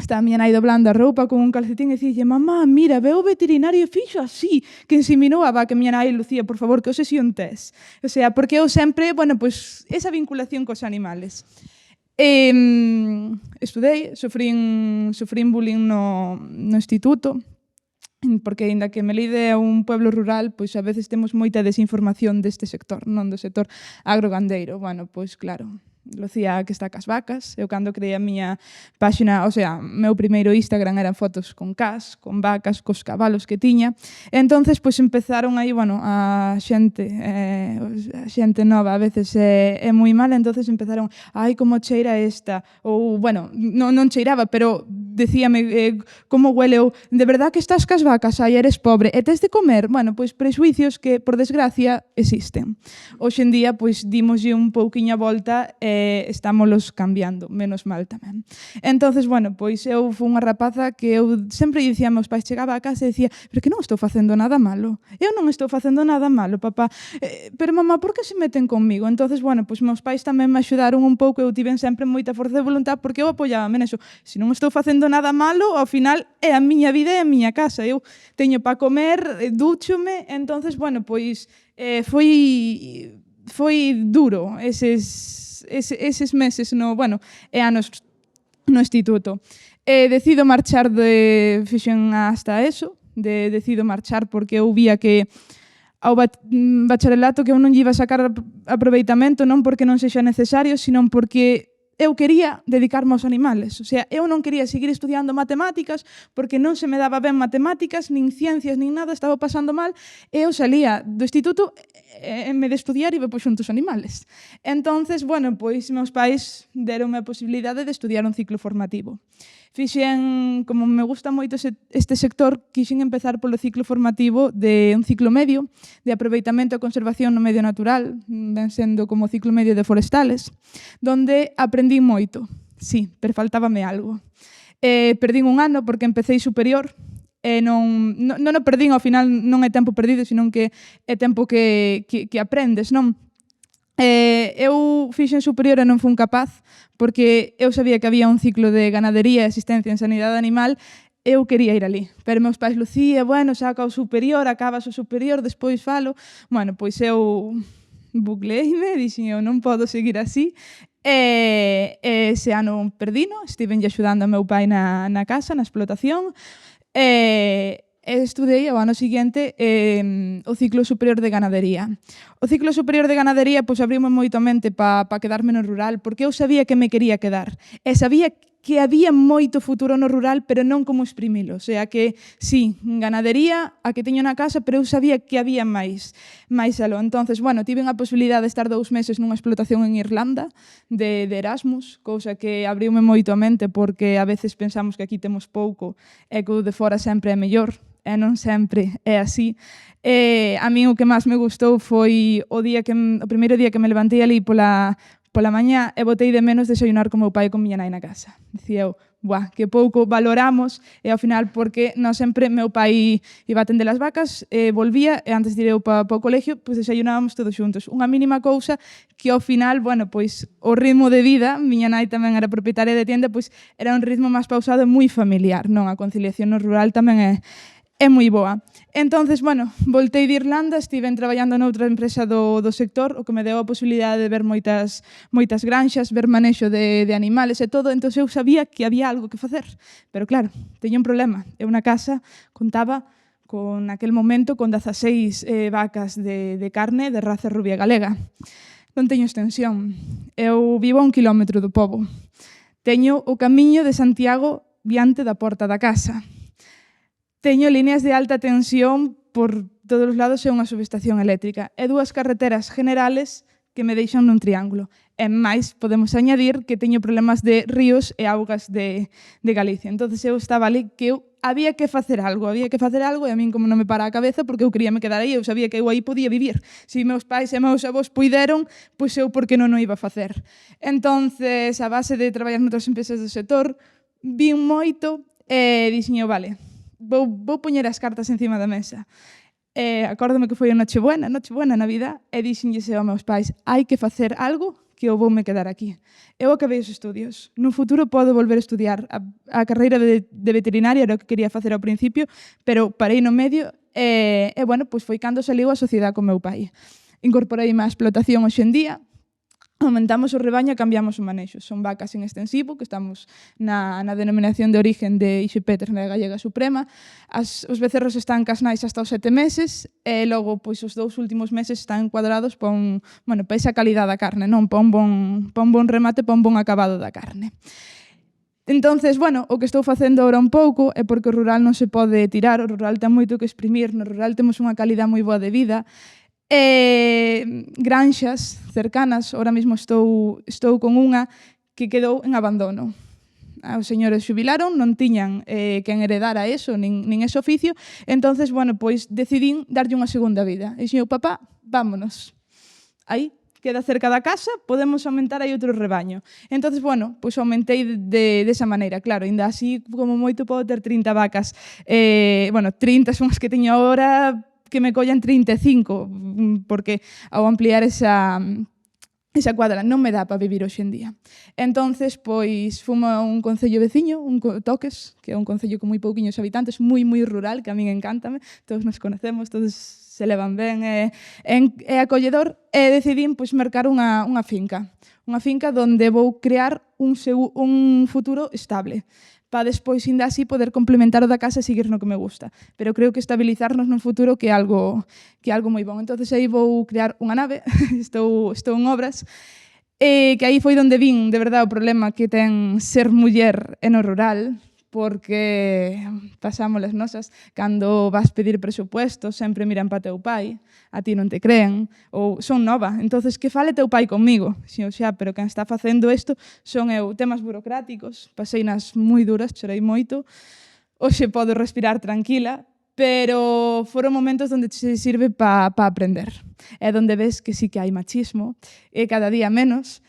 estaba a miña nai doblando a roupa con un calcetín e dicíalle: mamá, mira, veo o veterinario e fixo así, que ensiminou a vaca. Miña nai: Lucía, por favor, que obsesión tes? O sea, porque eu sempre, bueno, pues, esa vinculación cos animales. Estudei, sofrín bullying no instituto, porque aínda que Melide é un pueblo rural, pois a veces temos moita desinformación deste sector, non do sector agrogandeiro. Bueno, pois claro, Lucía que está cas vacas. Eu cando creei a miña páxina, o sea, meu primeiro Instagram eran fotos con cas, con vacas, cos cabalos que tiña. E entonces, pois empezaron aí, bueno, a xente nova a veces é moi mala, entonces empezaron, ai, como cheira esta, ou, bueno, non cheiraba, pero decíame como huele, ou, de verdad que estás cas vacas, ai, eres pobre, e tes de comer. Bueno, pois prexuicios que, por desgracia, existen. Hoxe en día, pois, dimoslle un pouquiño a volta e estámolos cambiando, menos mal tamén. Entonces, bueno, pois eu fui unha rapaza que eu sempre dicía a meus pais, chegaba a casa e dicía, pero que non estou facendo nada malo. Eu non estou facendo nada malo, papá. Pero mamá, por que se meten conmigo? Entonces, bueno, pois meus pais tamén me axudaron un pouco, eu tiven sempre moita forza de voluntad porque eu apoiábame neso. Se non estou facendo nada malo, ao final é a miña vida e a miña casa. Eu teño para comer, dúchome, entonces, bueno, pois foi duro eses meses anos no instituto. Decido marchar fixen hasta eso, decido marchar porque eu vía que ao bacharelato que eu non lle iba a sacar aproveitamento, non porque non sexa necesario, sino porque eu quería dedicarme aos animales. O sea, eu non quería seguir estudiando matemáticas porque non se me daba ben matemáticas, nin ciencias, nin nada, estaba pasando mal, e eu salía do instituto en vez de estudiar iba pois xunto aos animales. Entonces, bueno, pois meus pais deronme a posibilidade de estudiar un ciclo formativo. Fixen, como me gusta moito este sector, quixen empezar polo ciclo formativo de un ciclo medio de aproveitamento e conservación no medio natural, ben sendo como ciclo medio de forestales, donde aprendí moito. Sí, pero faltábame algo. Perdín un ano porque empecé superior, e non o perdín, ao final non é tempo perdido, senón que é tempo que aprendes, non? Eu fixen superior e non fun capaz, porque eu sabía que había un ciclo de ganadería e asistencia en sanidade animal, eu quería ir ali. Pero meus pais, Lucía, bueno, saca o superior, acabas o superior, despois falo. Bueno, pois eu bucleime, dixen, eu non podo seguir así. Ese ano perdino, estivenlle axudando a meu pai na casa, na explotación, estudei ao ano seguinte o ciclo superior de ganadería. O ciclo superior de ganadería pois abriume moito a mente para quedarme no rural, porque eu sabía que me quería quedar. E sabía que había moito futuro no rural, pero non como exprimilo. O sea que, sí, ganadería, a que teño na casa, pero eu sabía que había máis aló. Entonces, bueno, tive a posibilidade de estar 2 meses nunha explotación en Irlanda de Erasmus, cousa que abriume moito a mente, porque a veces pensamos que aquí temos pouco e que o de fora sempre é mellor. E non sempre é así. A mí o que máis me gustou foi o primeiro día que me levantei ali pola mañá e botei de menos desayunar con meu pai e con miña nai na casa. Dicía eu, que pouco valoramos, e ao final, porque non sempre meu pai iba a atender as vacas, volvía, e antes de ir eu para o colegio, pois desayunábamos todos xuntos. Unha mínima cousa que ao final, bueno, pois o ritmo de vida, miña nai tamén era propietaria de tienda, pois era un ritmo máis pausado e moi familiar, non? A conciliación no rural tamén é moi boa. Entonces, bueno, voltei de Irlanda, estiven traballando noutra empresa do sector, o que me deu a posibilidade de ver moitas granxas, ver manexo de animales e todo, entón eu sabía que había algo que facer. Pero claro, teño un problema. Eu na casa contaba con aquel momento con 16 vacas de carne de raza rubia galega. Non teño extensión. Eu vivo a 1 kilómetro do pobo. Teño o camiño de Santiago diante da porta da casa. Teño líneas de alta tensión por todos os lados e unha subestación eléctrica. E 2 carreteras generales que me deixan nun triángulo. E máis, podemos añadir que teño problemas de ríos e augas de Galicia. Entón, eu estaba ali que había que facer algo, e a min como non me para a cabeza, porque eu quería me quedar aí, eu sabía que eu aí podía vivir. Se meus pais e meus avós puideron, pois eu por que non o iba a facer. Entón, a base de traballar noutras empresas do sector, vin moito e dixen, vale, vou poñer as cartas encima da mesa. Acórdome que foi a Nochebuena, Navidad, e dixenlles aos meus pais, hai que facer algo que eu voume quedar aquí. Eu acabei os estudios. No futuro podo volver a estudiar a carreira de veterinaria, era o que quería facer ao principio, pero parei no medio e bueno, pois foi cando saliu a sociedade con meu pai. Incorporei má explotación hoxe en día, aumentamos o rebaño e cambiamos o manexo. Son vacas en extensivo, que estamos na denominación de origen de IXP Ternera Gallega Suprema. Os becerros están cas nais hasta os 7 meses e logo pois, os 2 últimos meses están encuadrados para esa calidad da carne, non para un bon remate, para un bon acabado da carne. Entonces, bueno, o que estou facendo agora un pouco é porque o rural non se pode tirar, o rural ten moito que exprimir, no rural temos unha calidad moi boa de vida, granxas cercanas, ahora mesmo estou con unha que quedou en abandono. Os señores xubilaron, non tiñan quen heredara eso, nin ese oficio, entonces, bueno, pois decidín darlle unha segunda vida. E dixen, papá, vámonos. Aí, queda cerca da casa, podemos aumentar aí outro rebaño. Entonces, bueno, pois aumentei desa maneira, claro, ainda así como moito podo ter 30 vacas. 30 son as que teño agora, que me collan 35, porque ao ampliar esa cuadra non me dá para vivir hoxe en día. Entonces, pois, fumo a un concello veciño, Toques, que é un concello con moi pouquiños habitantes, moi rural, que a min encántame, todos nos conocemos, todos se levan ben, é acolledor, e decidín pois, mercar unha finca onde vou crear un futuro estable, para despois, ainda así, poder complementar o da casa e seguir no que me gusta. Pero creo que estabilizarnos nun futuro que é algo moi bon. Entón, aí vou crear unha nave, estou en obras, que aí foi onde vin, de verdade, o problema que ten ser muller no rural, porque pasamos as nosas, cando vas pedir presupuestos, sempre miran para teu pai, a ti non te creen, ou son nova, entonces que fale teu pai comigo? Pero quen está facendo isto son eu. Temas burocráticos, pasei nas moi duras, chorei moito, hoxe podo respirar tranquila, pero foron momentos onde se sirve para aprender. É onde ves que sí que hai machismo, e cada día menos,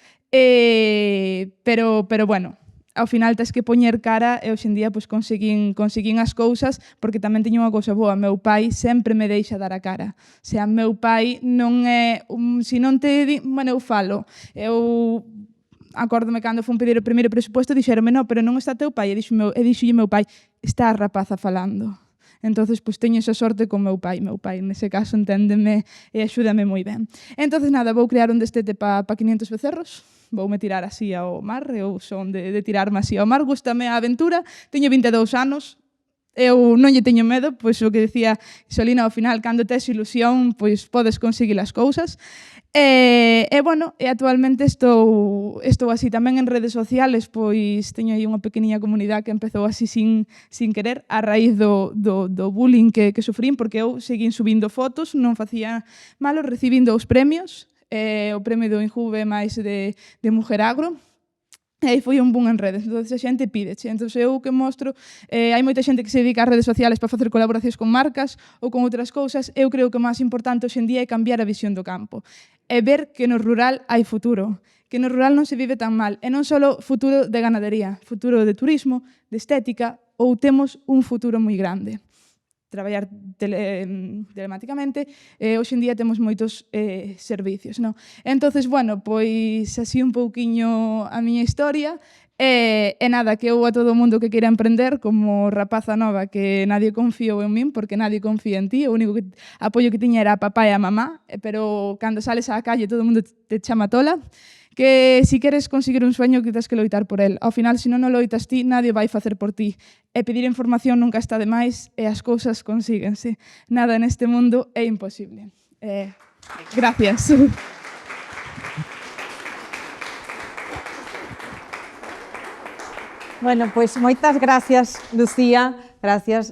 pero bueno, ao final tens que poñer cara e hoxe en día pois, conseguín as cousas porque tamén teño unha cousa boa, meu pai sempre me deixa dar a cara. O sea, meu pai non é, se non te, eu falo, eu acórdome cando fun pedir o primeiro presupuesto, dixeronme, non, pero non está teu pai, e dixolle meu pai, está a rapaza falando. Entonces, pois teño esa sorte con meu pai nese caso enténdeme e axúdame moi ben. Entonces, nada, vou crear un destete para 500 becerros, voume tirar así ao mar, eu son de tirarme así ao mar, gústame a aventura, teño 22 anos, eu non lle teño medo, pois o que decía Isolina, ao final, cando tes ilusión, pois podes conseguir as cousas. Bueno, actualmente estou así tamén en redes sociales, pois teño aí unha pequeniña comunidade que empezou así sin querer, a raíz do bullying que sufrín, porque eu seguín subindo fotos, non facía malo, recibín 2 premios, o premio do Injuve máis de Mujer Agro, e aí foi un boom en redes, entón a xente pídeche. Entón eu que mostro, hai moita xente que se dedica ás redes sociales para facer colaboracións con marcas ou con outras cousas, eu creo que o máis importante hoxe en día é cambiar a visión do campo, é ver que no rural hai futuro, que no rural non se vive tan mal, e non só futuro de ganadería, futuro de turismo, de estética, ou temos un futuro moi grande. Traballar telemáticamente, hoxe en día temos moitos servicios, non? Entonces, bueno, pois así un pouquiño a miña historia, e nada, que eu a todo o mundo que queira emprender, como rapaza nova, que nadie confiou en min, porque nadie confía en ti, o único apoio que tiña era a papá e a mamá, pero cando sales á calle todo o mundo te chama tola, que si queres conseguir un sueño que tens que loitar por el. Ao final, se non o loitas ti, nadie vai facer por ti. E pedir información nunca está de máis e as cousas consíguense. Nada neste mundo é imposible. Gracias. Bueno, pois moitas gracias, Lucía. Gracias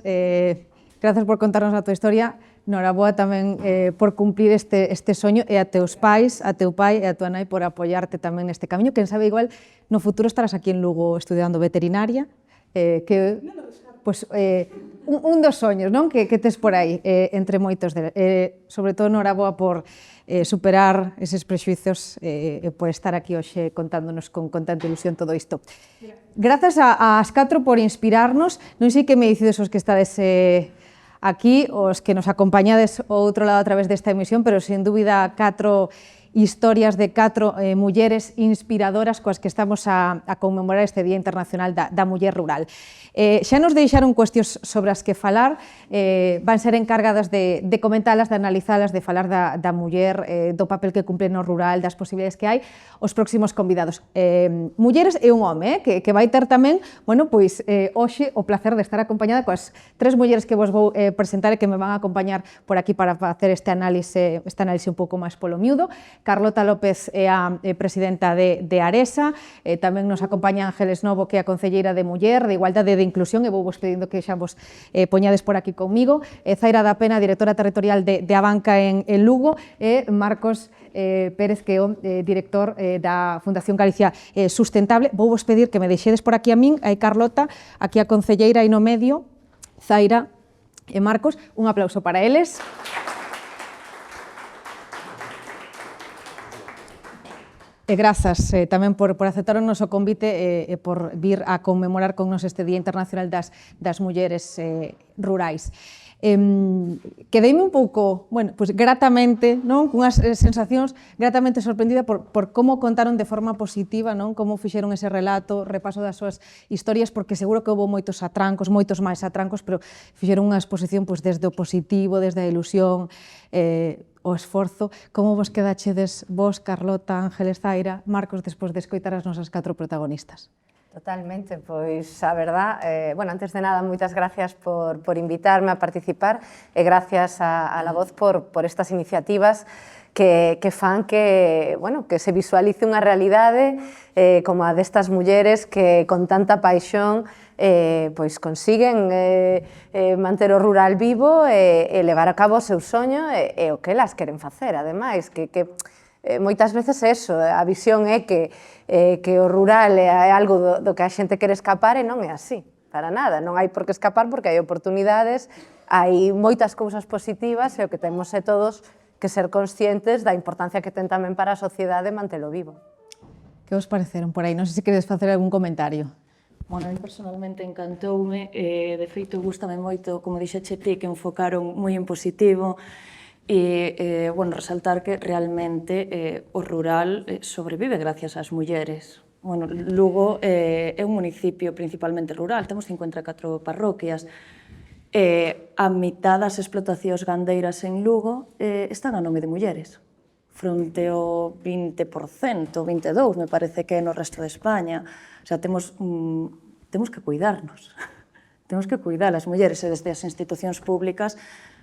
por contarnos a tua historia. Noraboa tamén por cumplir este soño, e a teus pais, a teu pai e a tua nai por apoiarte tamén neste camiño. Quen sabe, igual no futuro estarás aquí en Lugo estudiando veterinaria, que pues, un dos soños, non? Que tes por aí, entre moitos deles. Sobre todo, noraboa por superar eses prexuizos e por estar aquí hoxe contándonos con tanta ilusión todo isto. Grazas ás 4 por inspirarnos. Non sei que me dicides os que estades aquí, os que nos acompañades ao outro lado a través desta emisión, pero sin dúbida 4 historias de 4 mulleres inspiradoras coas que estamos a conmemorar este Día Internacional da Muller Rural. Xa nos deixaron cuestións sobre as que falar, van ser encargadas de comentalas, de analizalas, de falar da muller, do papel que cumple no rural, das posibilidades que hai, os próximos convidados. Mulleres e un home, que vai ter tamén, bueno, pois, hoxe o placer de estar acompañada coas 3 mulleres que vos vou presentar e que me van a acompañar por aquí para facer este análise un pouco máis polo miúdo. Carlota López é a presidenta de Aresa, tamén nos acompaña Ángeles Novo, que é a concelleira de Muller, de Igualdade e de Inclusión, e vou vos pedindo que xa vos poñades por aquí comigo, Zaira da Pena, directora territorial de Abanca en Lugo, e Marcos Pérez, que é o director da Fundación Galicia Sustentable. Vou vos pedir que me deixedes por aquí a min, a Carlota, aquí a concelleira e no medio, Zaira e Marcos. Un aplauso para eles. E grazas tamén por aceptar o noso convite e por vir a conmemorar con nos este Día Internacional das Mulleres Rurais. Quedeime un pouco, bueno, pues gratamente, non, cunhas sensacións gratamente sorprendida por como contaron de forma positiva, non, como fixeron ese relato, repaso das súas historias, porque seguro que houve moitos atrancos, moitos máis atrancos, pero fixeron unha exposición pues, desde o positivo, desde a ilusión, o esforzo. Como vos quedachedes vos, Carlota, Ángeles, Zaira, Marcos, despois de escoitar as nosas 4 protagonistas? Totalmente, pois a verdad, bueno, antes de nada, moitas gracias por invitarme a participar e gracias a La Voz por estas iniciativas que fan que, bueno, que se visualice unha realidade como a destas mulleres que con tanta paixón pois consiguen manter o rural vivo e levar a cabo o seu soño e o que elas queren facer, ademais, que moitas veces é eso, a visión é que o rural é algo do que a xente quere escapar e non é así, para nada, non hai por que escapar porque hai oportunidades, hai moitas cousas positivas e o que temos é todos que ser conscientes da importancia que ten tamén para a sociedade mantelo vivo. Que vos pareceron por aí? Non sei se queredes facer algún comentario. Bueno, a mí personalmente encantoume, de feito gustame moito, como dixeche ti, que enfocaron moi en positivo e, bueno, resaltar que realmente o rural sobrevive gracias ás mulleres. Bueno, Lugo é un municipio principalmente rural, temos 54 parroquias, a mitad das explotacións gandeiras en Lugo están a nome de mulleres, fronte ao 20%, 22%, me parece que é no resto de España. O sea, temos que cuidarnos, temos que cuidar as mulleres e desde as institucións públicas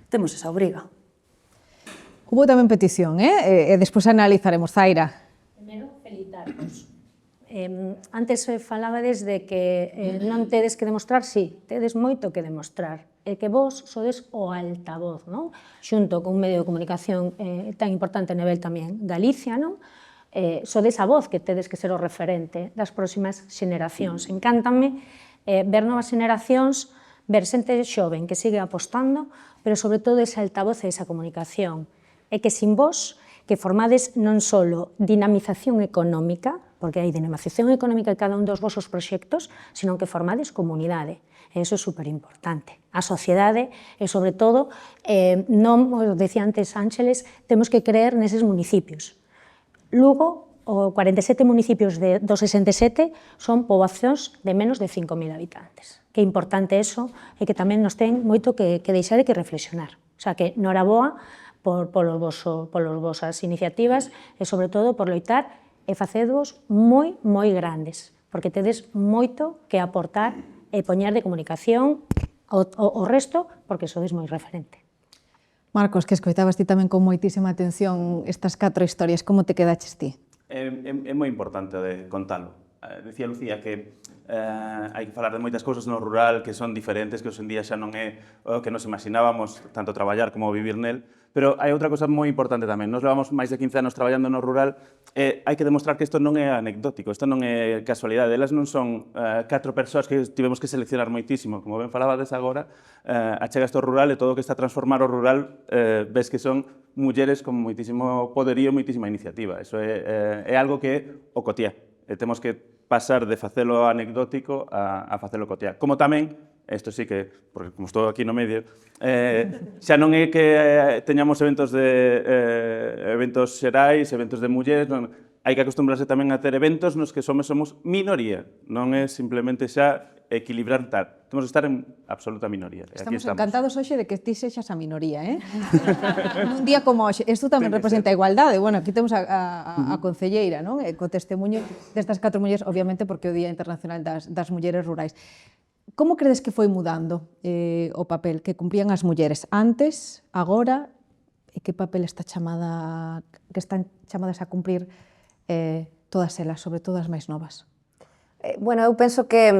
temos esa obriga. Hubo tamén petición, e despois analizaremos. Zaira. Primeiro, felicitarvos. Antes falabades de que non tedes que demostrar, sí, tedes moito que demostrar, e que vos sodes o altavoz, non? Xunto con un medio de comunicación tan importante a nivel tamén Galicia, non? Sodes a voz que tedes que ser o referente das próximas xeneracións. Encántame ver novas xeneracións, ver xente xoven que sigue apostando, pero sobre todo ese altavoz e esa comunicación. E que sin vos, que formades non só dinamización económica, porque hai dinamización económica en cada un dos vosos proxectos, sino que formades comunidade. E iso é superimportante. A sociedade e, sobre todo, non, o decía antes Ángeles, temos que creer neses municipios. Lugo, o 47 municipios dos 67 son poboacións de menos de 5.000 habitantes. Que é importante eso e que tamén nos ten moito que deixar e que reflexionar. O sea, que noraboa polos vosas iniciativas e, sobre todo, por loitar e facedvos moi grandes, porque tedes moito que aportar e poñer de comunicación ao resto, porque sodes moi referente. Marcos, que escoitabas ti tamén con moitísima atención estas 4 historias, como te quedaches ti? É moi importante de contalo. Decía Lucía que hai que falar de moitas cousas no rural que son diferentes, que hoxe en día xa non é o que nos imaginábamos, tanto traballar como vivir nel, pero hai outra cosa moi importante tamén. Nos levamos máis de 15 anos traballando no rural e hai que demostrar que isto non é anecdótico, isto non é casualidade. Elas non son 4 persoas que tivemos que seleccionar moitísimo. Como ben falabades agora, achegas ao rural e todo o que está a transformar o rural ves que son mulleres con moitísimo poderío, moitísima iniciativa. Iso é algo que é o cotiá. Temos que pasar de facelo anecdótico a facelo cotiá. Como tamén isto sí que, porque como estou aquí no medio, xa non é que teñamos eventos xerais, eventos de mulleres, non, hai que acostumbrarse tamén a ter eventos nos que somos minoría, non é simplemente xa equilibrar tal. Temos que estar en absoluta minoría. Estamos encantados hoxe de que ti sexas a minoría, nun día como hoxe. Isto tamén representa a igualdade. Bueno, aquí temos a concelleira, non? Co testemunho destas 4 mulleres, obviamente porque é o Día Internacional das Mulleres Rurais. Como credes que foi mudando o papel que cumprían as mulleres antes, agora, e que papel están chamadas a cumprir todas elas, sobre todo as máis novas? Bueno, eu penso que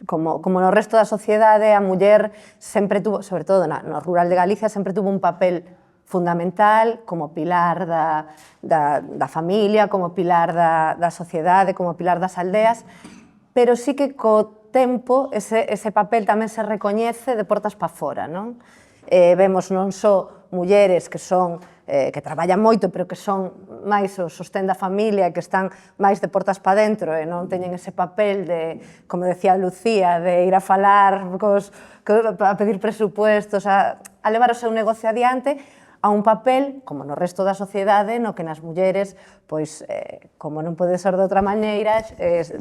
como no resto da sociedade, a muller sempre tuvo, sobre todo no rural de Galicia, sempre tuvo un papel fundamental como pilar da familia, como pilar da sociedade, como pilar das aldeas, pero sí que co tempo ese papel tamén se recoñece de portas pa fora, non? Vemos non só mulleres que traballan moito, pero que son máis o sostén da familia, que están máis de portas pa dentro e non teñen ese papel de, como decía Lucía, de ir a falar, a pedir presupuestos, a levar o seu negocio adiante, a un papel, como no resto da sociedade, no que nas mulleres, pois, como non pode ser de outra maneira,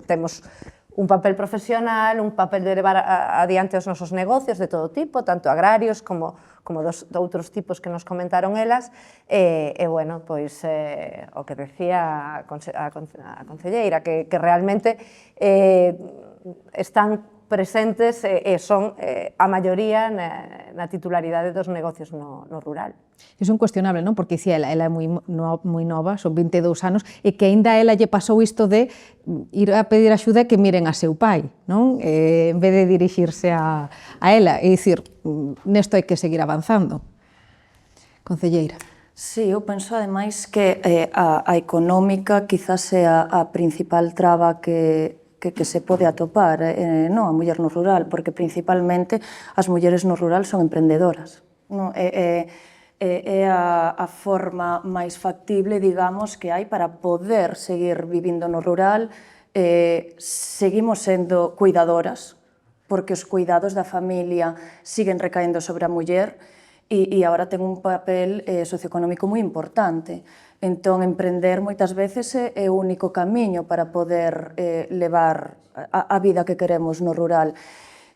temos un papel profesional, un papel de levar adiante os nosos negocios de todo tipo, tanto agrarios como de outros tipos que nos comentaron elas, e, bueno, pois, o que decía a concelleira, que realmente están presentes e son a maioría na titularidade dos negocios no rural. Iso é incuestionable, non? Porque dicía ela é moi nova, son 22 anos, e que aínda ela lle pasou isto de ir a pedir axuda e que miren a seu pai, non? En vez de dirixirse a ela, e dicir, nesto hai que seguir avanzando. Concelleira. Sí, eu penso ademais que a económica quizás sea a principal traba que se pode atopar a muller no rural, porque principalmente as mulleres no rural son emprendedoras. É a forma máis factible, digamos, que hai para poder seguir vivindo no rural. Seguimos sendo cuidadoras, porque os cuidados da familia siguen recaendo sobre a muller e agora ten un papel socioeconómico moi importante. Entón, emprender moitas veces é o único camiño para poder levar a vida que queremos no rural.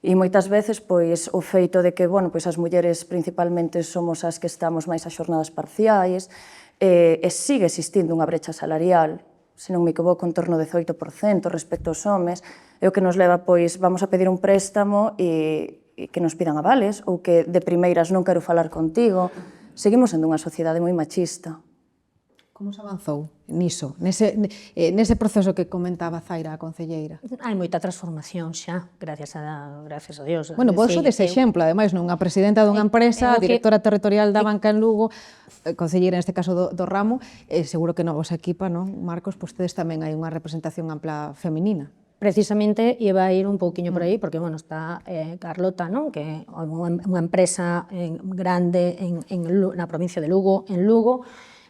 E moitas veces, pois, o feito de que, bueno, pois as mulleres principalmente somos as que estamos máis a xornadas parciais, e sigue existindo unha brecha salarial, se non me equivoco, en torno ao 18% respecto aos homes, é o que nos leva, pois, vamos a pedir un préstamo e que nos pidan avales, ou que de primeiras non quero falar contigo. Seguimos sendo unha sociedade moi machista. Como se avanzou niso, nese proceso que comentaba Zaira, a concelleira? Hai moita transformación xa, gracias a Dios. Bueno, vos sodes exemplo, ademais, unha presidenta dunha empresa, directora territorial da banca en Lugo, concelleira neste caso do ramo, seguro que no vos equipa, non, Marcos, pois tedes tamén hai unha representación ampla feminina. Precisamente iba a ir un pouquiño por aí, porque, bueno, está Carlota, non? Que é unha empresa grande na provincia de Lugo, en Lugo,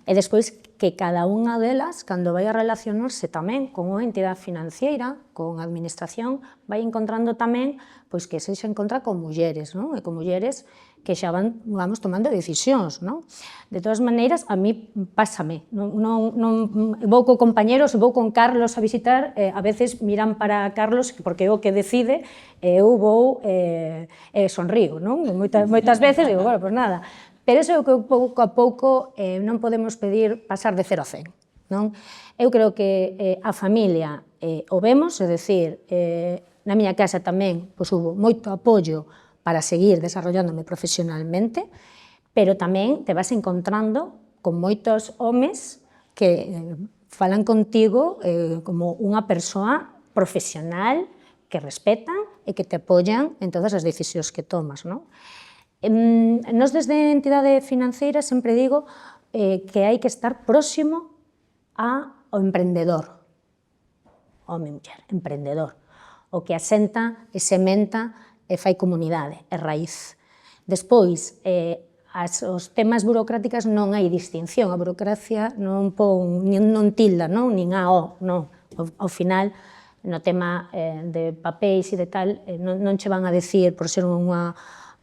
e despois que cada unha delas, cando vai a relacionarse tamén con unha entidade financiera, con a administración, vai encontrando tamén pois que se encontra con mulleres, non? E con mulleres que xa van, vamos, tomando decisións, non? De todas maneiras, a mí pásame, vou co compañeros, vou con Carlos a visitar, a veces miran para Carlos, porque é o que decide, e eu vou sonrío, non? Moitas veces digo, bueno, pois nada. Pero iso é o que pouco a pouco non podemos pedir pasar de 0 a 100. Non? Eu creo que a familia o vemos, é dicir, na miña casa tamén hubo moito apoio para seguir desarrollándome profesionalmente, pero tamén te vas encontrando con moitos homes que falan contigo como unha persoa profesional que respetan e que te apoyan en todas as decisións que tomas, non? Nos desde a entidade financeira sempre digo que hai que estar próximo ao emprendedor, home, muller, emprendedor, o que asenta e sementa e fai comunidade, é raíz. Despois, os temas burocráticas non hai distinción, a burocracia non tilda, nin a o, non. Ao final, no tema de papéis e de tal, non che van a decir por ser un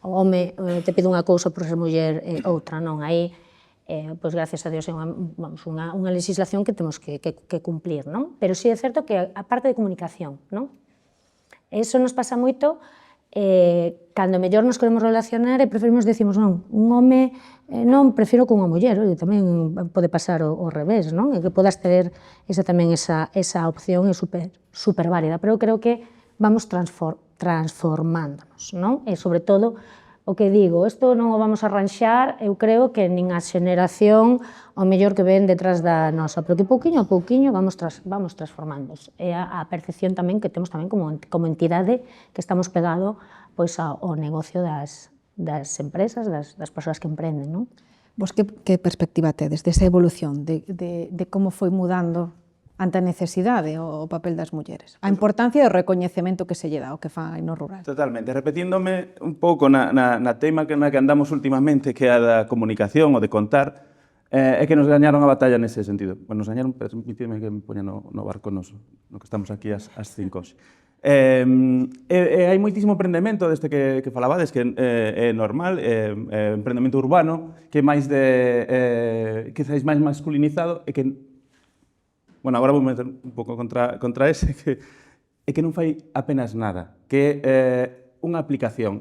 home te pide unha cousa, por ser muller outra, non, aí pois gracias a Dios é unha legislación que temos que cumplir, non? Pero sí é certo que a parte de comunicación, non? Eso nos pasa moito cando mellor nos queremos relacionar e preferimos decimos non, un home non, prefiro con unha muller, tamén pode pasar ao revés, non? E que podas ter tamén esa opción é super válida, pero eu creo que vamos transformándonos, non? E sobre todo o que digo, isto non o vamos a arranxar, eu creo que nin a xeneración o mellor que ven detrás da nosa, pero que pouquiño a pouquiño vamos transformándonos. É a percepción tamén que temos tamén como entidade que estamos pegado pois ao negocio das empresas, das persoas que emprenden, non? Vos que perspectiva tedes desa evolución, de como foi mudando ante a necesidade o papel das mulleres? A importancia e o recoñecemento que se lle dá ao que fai no rural. Totalmente. Repetíndome un pouco na tema na que andamos últimamente, que é a da comunicación, o de contar, é que nos gañaron a batalla nese sentido. Bueno, nos gañaron, permitidme que me poña no barco noso, no que estamos aquí ás 5 hoxe. Hai moitísimo emprendemento deste que falabades, que é normal, emprendemento urbano, que é máis quizáis máis masculinizado, e que bueno, agora vou meter un pouco contra ese, que non fai apenas nada, que é unha aplicación,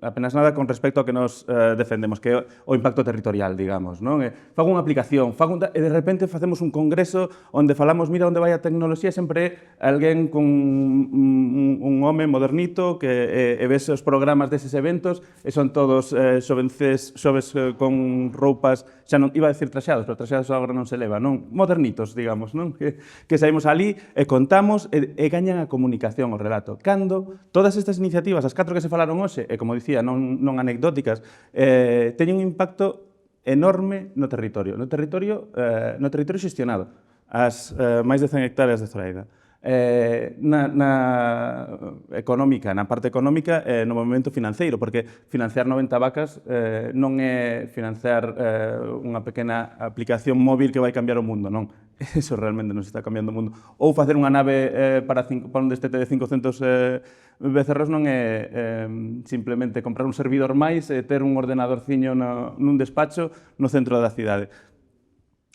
apenas nada con respecto ao que nos defendemos, que é o impacto territorial, digamos, non? Fago unha aplicación, e de repente facemos un congreso onde falamos, mira onde vai a tecnoloxía, sempre alguén con un home modernito que ves os programas deses eventos e son todos xoves con roupas, xa non iba a decir traxados, pero traxados agora non se leva, non? Modernitos, digamos, non? Que saímos ali e contamos e gañan a comunicación, o relato. Cando todas estas iniciativas, as 4 que se falaron hoxe, e como dicía, non anecdóticas, teñen un impacto enorme no territorio xestionado, as máis de 100 hectáreas de Zoraida. Na parte económica, no movimento financeiro, porque financiar 90 vacas non é financiar unha pequena aplicación móvil que vai cambiar o mundo, non. Eso realmente nos está cambiando o mundo. Ou facer unha nave para un destete de 500 becerros non é simplemente comprar un servidor máis e ter un ordenadorciño nun despacho no centro da cidade.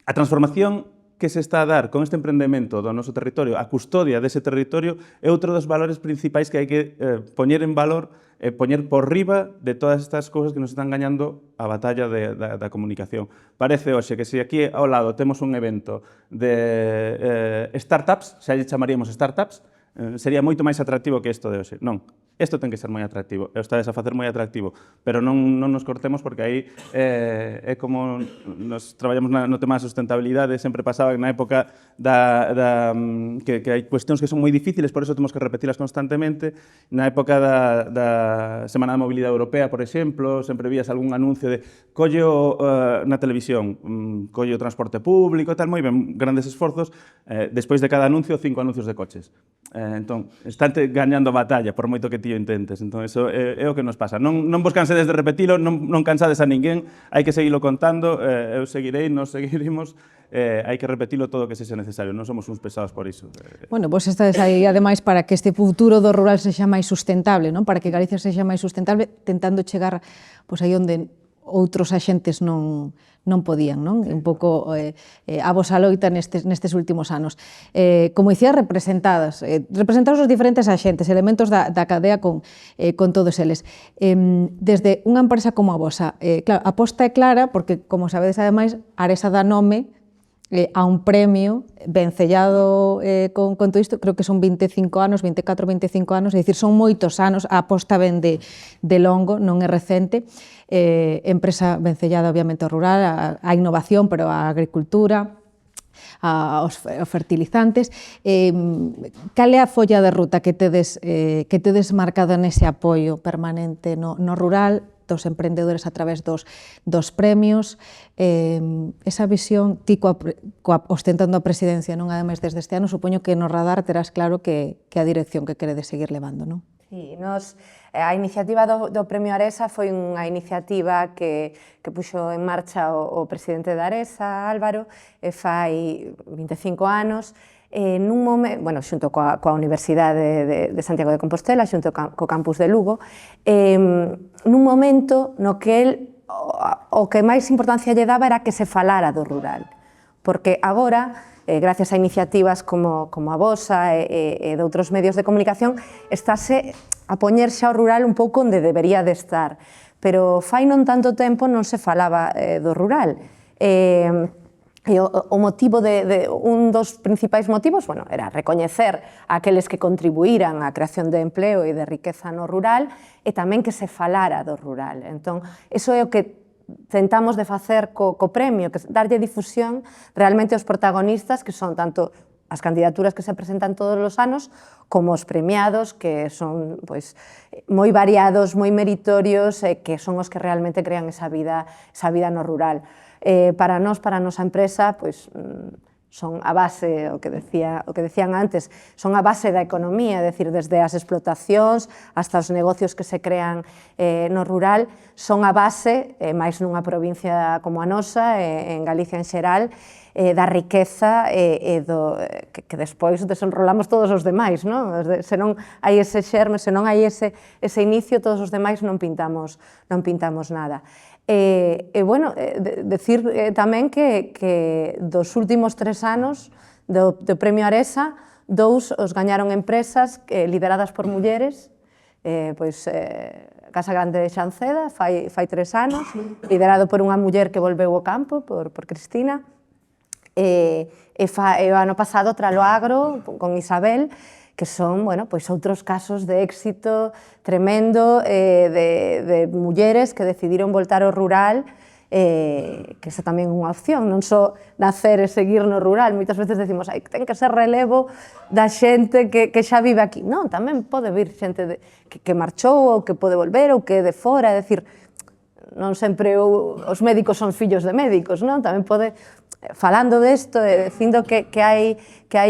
A transformación que se está a dar con este emprendemento do noso territorio, a custodia dese territorio, é outro dos valores principais que hai que poñer en valor e poñer por riba de todas estas cousas que nos están gañando a batalla da comunicación. Parece hoxe que se aquí ao lado temos un evento de startups, xa lle chamaríamos startups, sería moito máis atractivo que isto de hoxe. Non, isto ten que ser moi atractivo, e o estades a facer moi atractivo, pero non nos cortemos porque aí é como nos traballamos no tema da sustentabilidade, sempre pasaba na época que hai cuestións que son moi difíciles, por eso temos que repetilas constantemente. Na época da Semana da Mobilidade Europea, por exemplo, sempre vías algún anuncio de collo na televisión, collo transporte público, tal, moi ben, grandes esforzos, despois de cada anuncio, 5 anuncios de coches. Entón, estante gañando a batalla, por moito que ti o intentes. Entón, eso é o que nos pasa. Non vos cansedes de repetilo, non cansades a ninguén, hai que seguilo contando, eu seguirei, nos seguiremos, hai que repetilo todo o que sexa necesario, non somos uns pesados por iso. Bueno, vos estades aí, ademais, para que este futuro do rural sexa máis sustentable, non? Para que Galicia sexa máis sustentable, tentando chegar aí onde outros axentes non podían, non? Un pouco a vosa loita nestes últimos anos. Como dicía, representados os diferentes axentes, elementos da cadea con todos eles. Desde unha empresa como a vosa, claro, a aposta é clara, porque, como sabedes, ademais, Aresa dá nome a un premio vencellado con todo isto, creo que son 25 anos, 24, 25 anos, é dicir, son moitos anos, a aposta ben de longo, non é recente, empresa vencellada obviamente ao rural, a innovación, pero a agricultura, aos fertilizantes. Cal é a folla de ruta que tedes marcada nese apoio permanente no rural, dos emprendedores a través dos premios, esa visión, ti ostentando a presidencia, non ademais desde este ano, supoño que no radar terás claro que a dirección que queredes seguir levando, non? Sí, a iniciativa do Premio Aresa foi unha iniciativa que puxo en marcha o presidente da Aresa, Álvaro, fai 25 anos, nun momento, bueno, xunto coa Universidade de Santiago de Compostela, xunto co campus de Lugo, nun momento no que el o que máis importancia lle daba era que se falara do rural, porque agora, gracias a iniciativas como a vosa e de outros medios de comunicación, estáse a poñerse ao rural un pouco onde debería de estar, pero fai non tanto tempo non se falaba do rural. E o motivo un dos principais motivos, bueno, era recoñecer aqueles que contribuíran á creación de empleo e de riqueza no rural e tamén que se falara do rural. Entón, iso é o que tentamos de facer co premio, que darlle difusión realmente aos protagonistas, que son tanto as candidaturas que se presentan todos os anos, como os premiados, que son moi variados, moi meritorios, que son os que realmente crean esa vida no rural. Para nós, para a nosa empresa, son a base, o que decían antes, son a base da economía, é dicir, desde as explotacións hasta os negocios que se crean no rural, son a base, máis nunha provincia como a nosa, en Galicia en xeral, da riqueza que despois desenrolamos todos os demais, non? Se non hai ese xerme, se non hai ese inicio, todos os demais non pintamos nada. Bueno, decir tamén que dos últimos 3 anos do Premio Aresa, 2 os gañaron empresas lideradas por mulleres, Casa Grande de Xanceda, fai 3 anos, liderado por unha muller que volveu ao campo, por Cristina, e o ano pasado Traloagro, con Isabel, que son outros casos de éxito tremendo de mulleres que decidiron voltar ao rural, que esa tamén é unha opción, non só nacer e seguir no rural. Moitas veces decimos, ten que ser relevo da xente que xa vive aquí. Non, tamén pode vir xente que marchou ou que pode volver ou que é de fora, é dicir, non sempre os médicos son fillos de médicos, non? Tamén pode, falando desto, dicindo que hai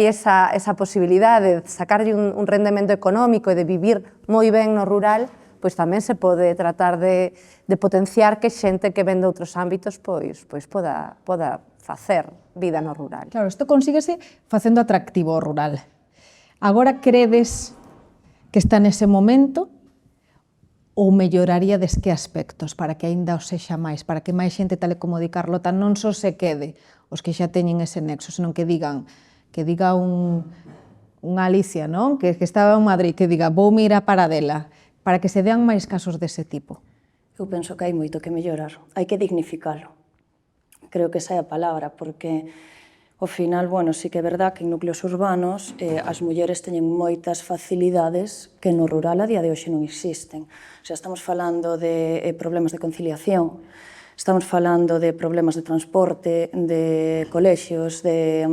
esa posibilidade de sacarlle un rendemento económico e de vivir moi ben no rural, pois tamén se pode tratar de potenciar que xente que ven de outros ámbitos pois poda facer vida no rural. Claro, isto consíguese facendo atractivo o rural. Agora credes que está nese momento ou melloraríades que aspectos para que aínda o sexa máis, para que máis xente, tal como di Carlota, non só se quede os que xa teñen ese nexo, senón que diga unha Alicia, non? Que estaba en Madrid, que diga, vou mir a Paradela, para que se dean máis casos dese tipo. Eu penso que hai moito que mellorar, hai que dignificalo. Creo que esa é a palabra, porque ao final, sí que é verdad que en núcleos urbanos as mulleres teñen moitas facilidades que no rural a día de hoxe non existen. O sea, estamos falando de problemas de conciliación, estamos falando de problemas de transporte, de colexios, de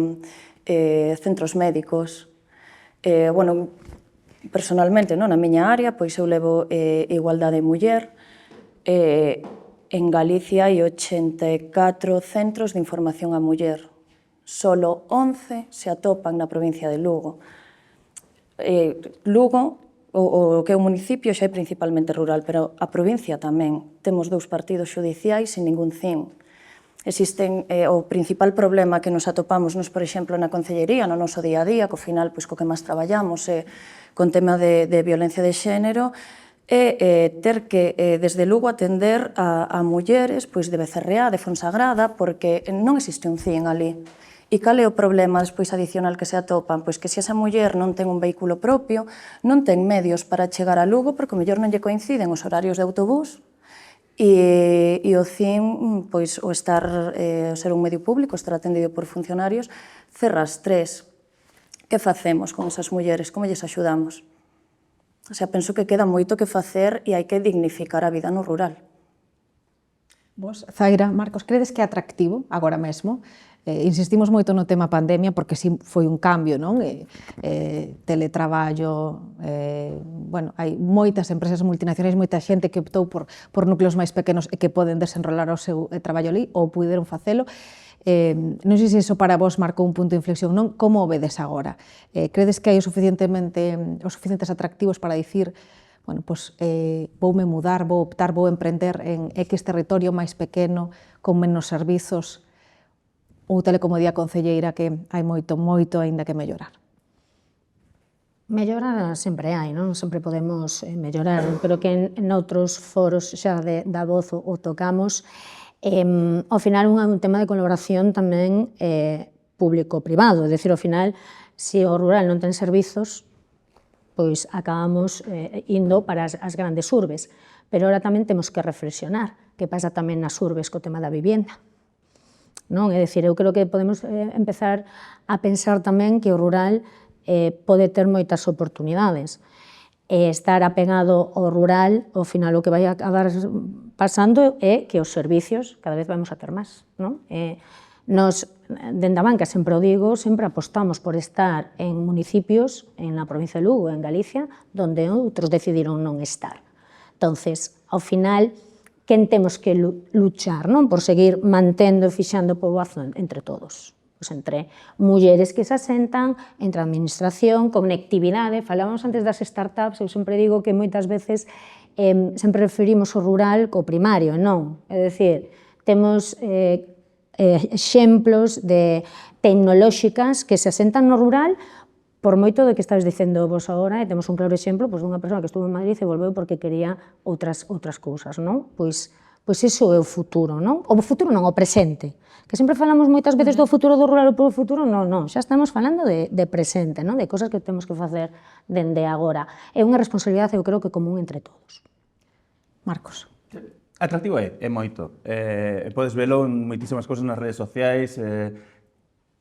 centros médicos. Personalmente, na miña área, pois eu levo igualdade muller. En Galicia hai 84 centros de información á muller. Solo 11 se atopan na provincia de Lugo. Lugo, o que é un municipio, xa é principalmente rural, pero a provincia tamén. Temos 2 partidos xudiciais sin ningún fin. Existen o principal problema que nos atopamos, por exemplo, na Concellería, no noso día a día, co final, co que máis traballamos, con tema de violencia de xénero, é ter que, desde Lugo, atender a mulleres de Becerreá, de Fonsagrada, porque non existe un CIN ali. E cal é o problema despois adicional que se atopan? Pois que se esa muller non ten un vehículo propio, non ten medios para chegar a Lugo, porque o mellor non lle coinciden os horarios de autobús, e o CIN, pois, o ser un medio público, estar atendido por funcionarios, cerra as 3. Que facemos con esas mulleres? Como lles axudamos? O sea, penso que queda moito que facer e hai que dignificar a vida no rural. Vos, Zaira, Marcos, credes que é atractivo agora mesmo? Insistimos moito no tema pandemia porque si foi un cambio, non? Teletraballo, hai moitas empresas multinacionais, moita xente que optou por núcleos máis pequenos e que poden desenrolar o seu traballo ali ou puderon facelo. Non sei se iso para vos marcou un punto de inflexión, non? Como o vedes agora? Credes que hai os suficientes atractivos para dicir voume mudar, vou optar, vou emprender en X territorio máis pequeno, con menos servizos, ou tal como di a concelleira que hai moito, moito aínda que mellorar? Mellorar sempre hai, non? Sempre podemos mellorar, pero que en outros foros xa da voz o tocamos. Ao final un tema de colaboración tamén público-privado, é dicir, ao final, se o rural non ten servizos, pois acabamos indo para as grandes urbes. Pero ahora tamén temos que reflexionar que pasa tamén nas urbes co tema da vivienda. Non? É dicir, eu creo que podemos empezar a pensar tamén que o rural pode ter moitas oportunidades. Estar apegado ao rural, ao final o que vai acabar pasando é que os servicios cada vez vamos a ter máis. Nos, dende a banca, sempre o digo, sempre apostamos por estar en municipios, en la provincia de Lugo, en Galicia, donde outros decidiron non estar. Entonces, ao final, quen temos que luchar, non? Por seguir mantendo e fixando poboación entre todos. Pues entre mulleres que se asentan, entre a administración, conectividade. Falábamos antes das startups, eu sempre digo que moitas veces sempre referimos o rural co primario, non? É dicir, temos exemplos de tecnolóxicas que se asentan no rural por moito de que estáis dicendo vos agora, e temos un claro exemplo, pois unha persoa que estuvo en Madrid e volveu porque quería outras cousas, non? Pois iso é o futuro, non? O futuro non, o presente. Que sempre falamos moitas veces do futuro do rural ou polo futuro, non, xa estamos falando de presente, non? De cosas que temos que facer dende agora. É unha responsabilidade, eu creo que común entre todos. Marcos. Atractivo é moito. Podes velo en moitísimas cousas nas redes sociais,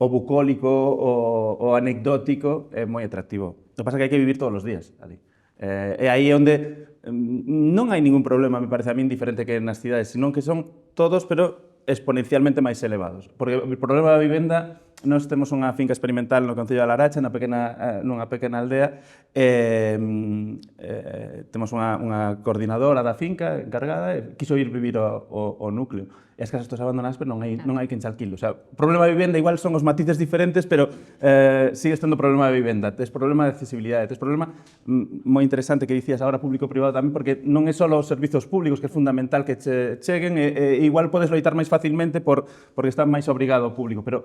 o bucólico, o anecdótico, é moi atractivo. O que pasa é que hai que vivir todos os días ali. É aí onde non hai ningún problema, me parece a min, diferente que nas cidades, senón que son todos, pero exponencialmente máis elevados. Porque o problema da vivenda, nós temos unha finca experimental no Concello de Laracha, nunha pequena aldea, temos unha coordinadora da finca encargada e quiso ir vivir ao núcleo. E as casas todas abandonadas, pero non hai quen se alquilo. O sea, o problema de vivenda igual son os matices diferentes, pero sigue estando o problema de vivenda. Tes problema de accesibilidade, tes problema moi interesante que dicías agora público-privado tamén, porque non é só os servizos públicos, que é fundamental que cheguen, e igual podes loitar máis facilmente porque está máis obrigado ao público, pero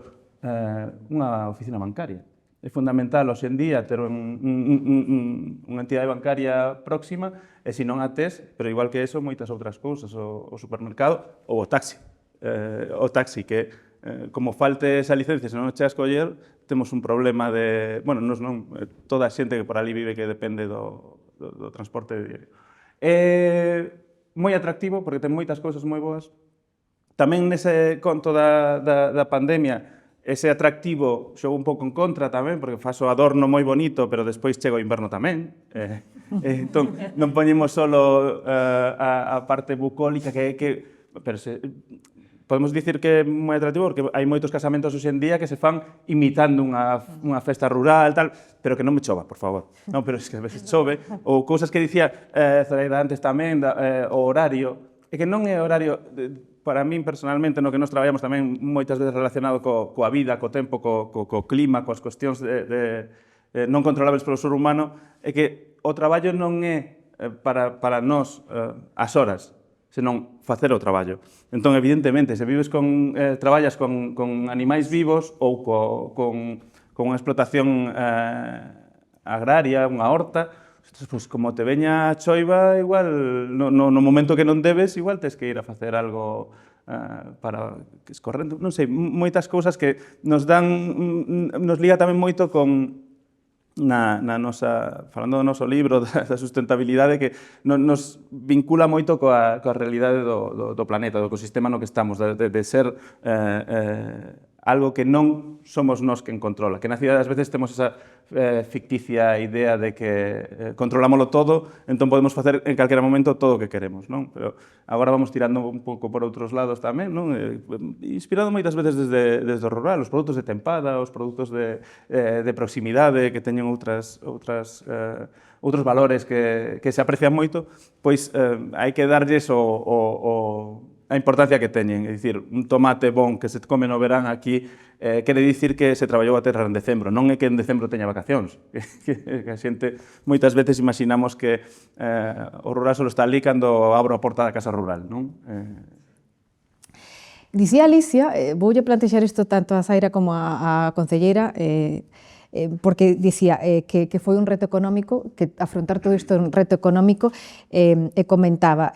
unha oficina bancaria. É fundamental hoxe en día ter unha entidade bancaria próxima, e se non a tes, pero igual que eso, moitas outras cousas, o supermercado ou o taxi. O taxi, que como falte esa licencia, se non chegas a coller, temos un problema de... Bueno, non, toda a xente que por ali vive que depende do transporte diario. É moi atractivo, porque ten moitas cousas moi boas. Tamén nese conto da pandemia, ese atractivo xogou un pouco en contra tamén, porque faz o adorno moi bonito, pero despois chega o inverno tamén. Entón, non poñemos só a parte bucólica, pero podemos dicir que é moi atractivo, porque hai moitos casamentos hoxe en día que se fan imitando unha festa rural, tal, pero que non me chova, por favor. Non, pero es que a veces chove, ou cousas que dicía Zoraida antes tamén, o horario, é que non é horario... Para min, personalmente, no que nos traballamos tamén moitas veces relacionado coa vida, co tempo, co clima, coas cuestións non controlables polo ser humano, é que o traballo non é para nós as horas, senón facer o traballo. Entón, evidentemente, se vives traballas con animais vivos ou con unha explotación agraria, unha horta, pues, como te veña a choiva, igual, no momento que non debes, igual tes que ir a facer algo para que escorrendo, non sei, moitas cousas que nos liga tamén moito con na nosa, falando do noso libro da sustentabilidade, que nos vincula moito coa realidade do planeta, do ecosistema no que estamos, de ser algo que non somos nós quen controla, que na cidade ás veces temos esa ficticia idea de que controlámoslo todo, entón podemos facer en calquera momento todo o que queremos, non? Pero agora vamos tirando un pouco por outros lados tamén, non? Inspirado moitas veces desde o rural, os produtos de tempada, os produtos de proximidade que teñen outros valores que se aprecian moito, pois hai que darlles a importancia que teñen. É dicir, un tomate bon que se come no verán aquí quere dicir que se traballou a terra en decembro, non é que en decembro teña vacacións, que a xente moitas veces imaginamos que o rural só está ali cando abro a porta da casa rural, non? Dicía Alicia, voulle plantexar isto tanto a Zaira como a concelleira, porque dicía que foi un reto económico, que afrontar todo isto é un reto económico, e comentaba,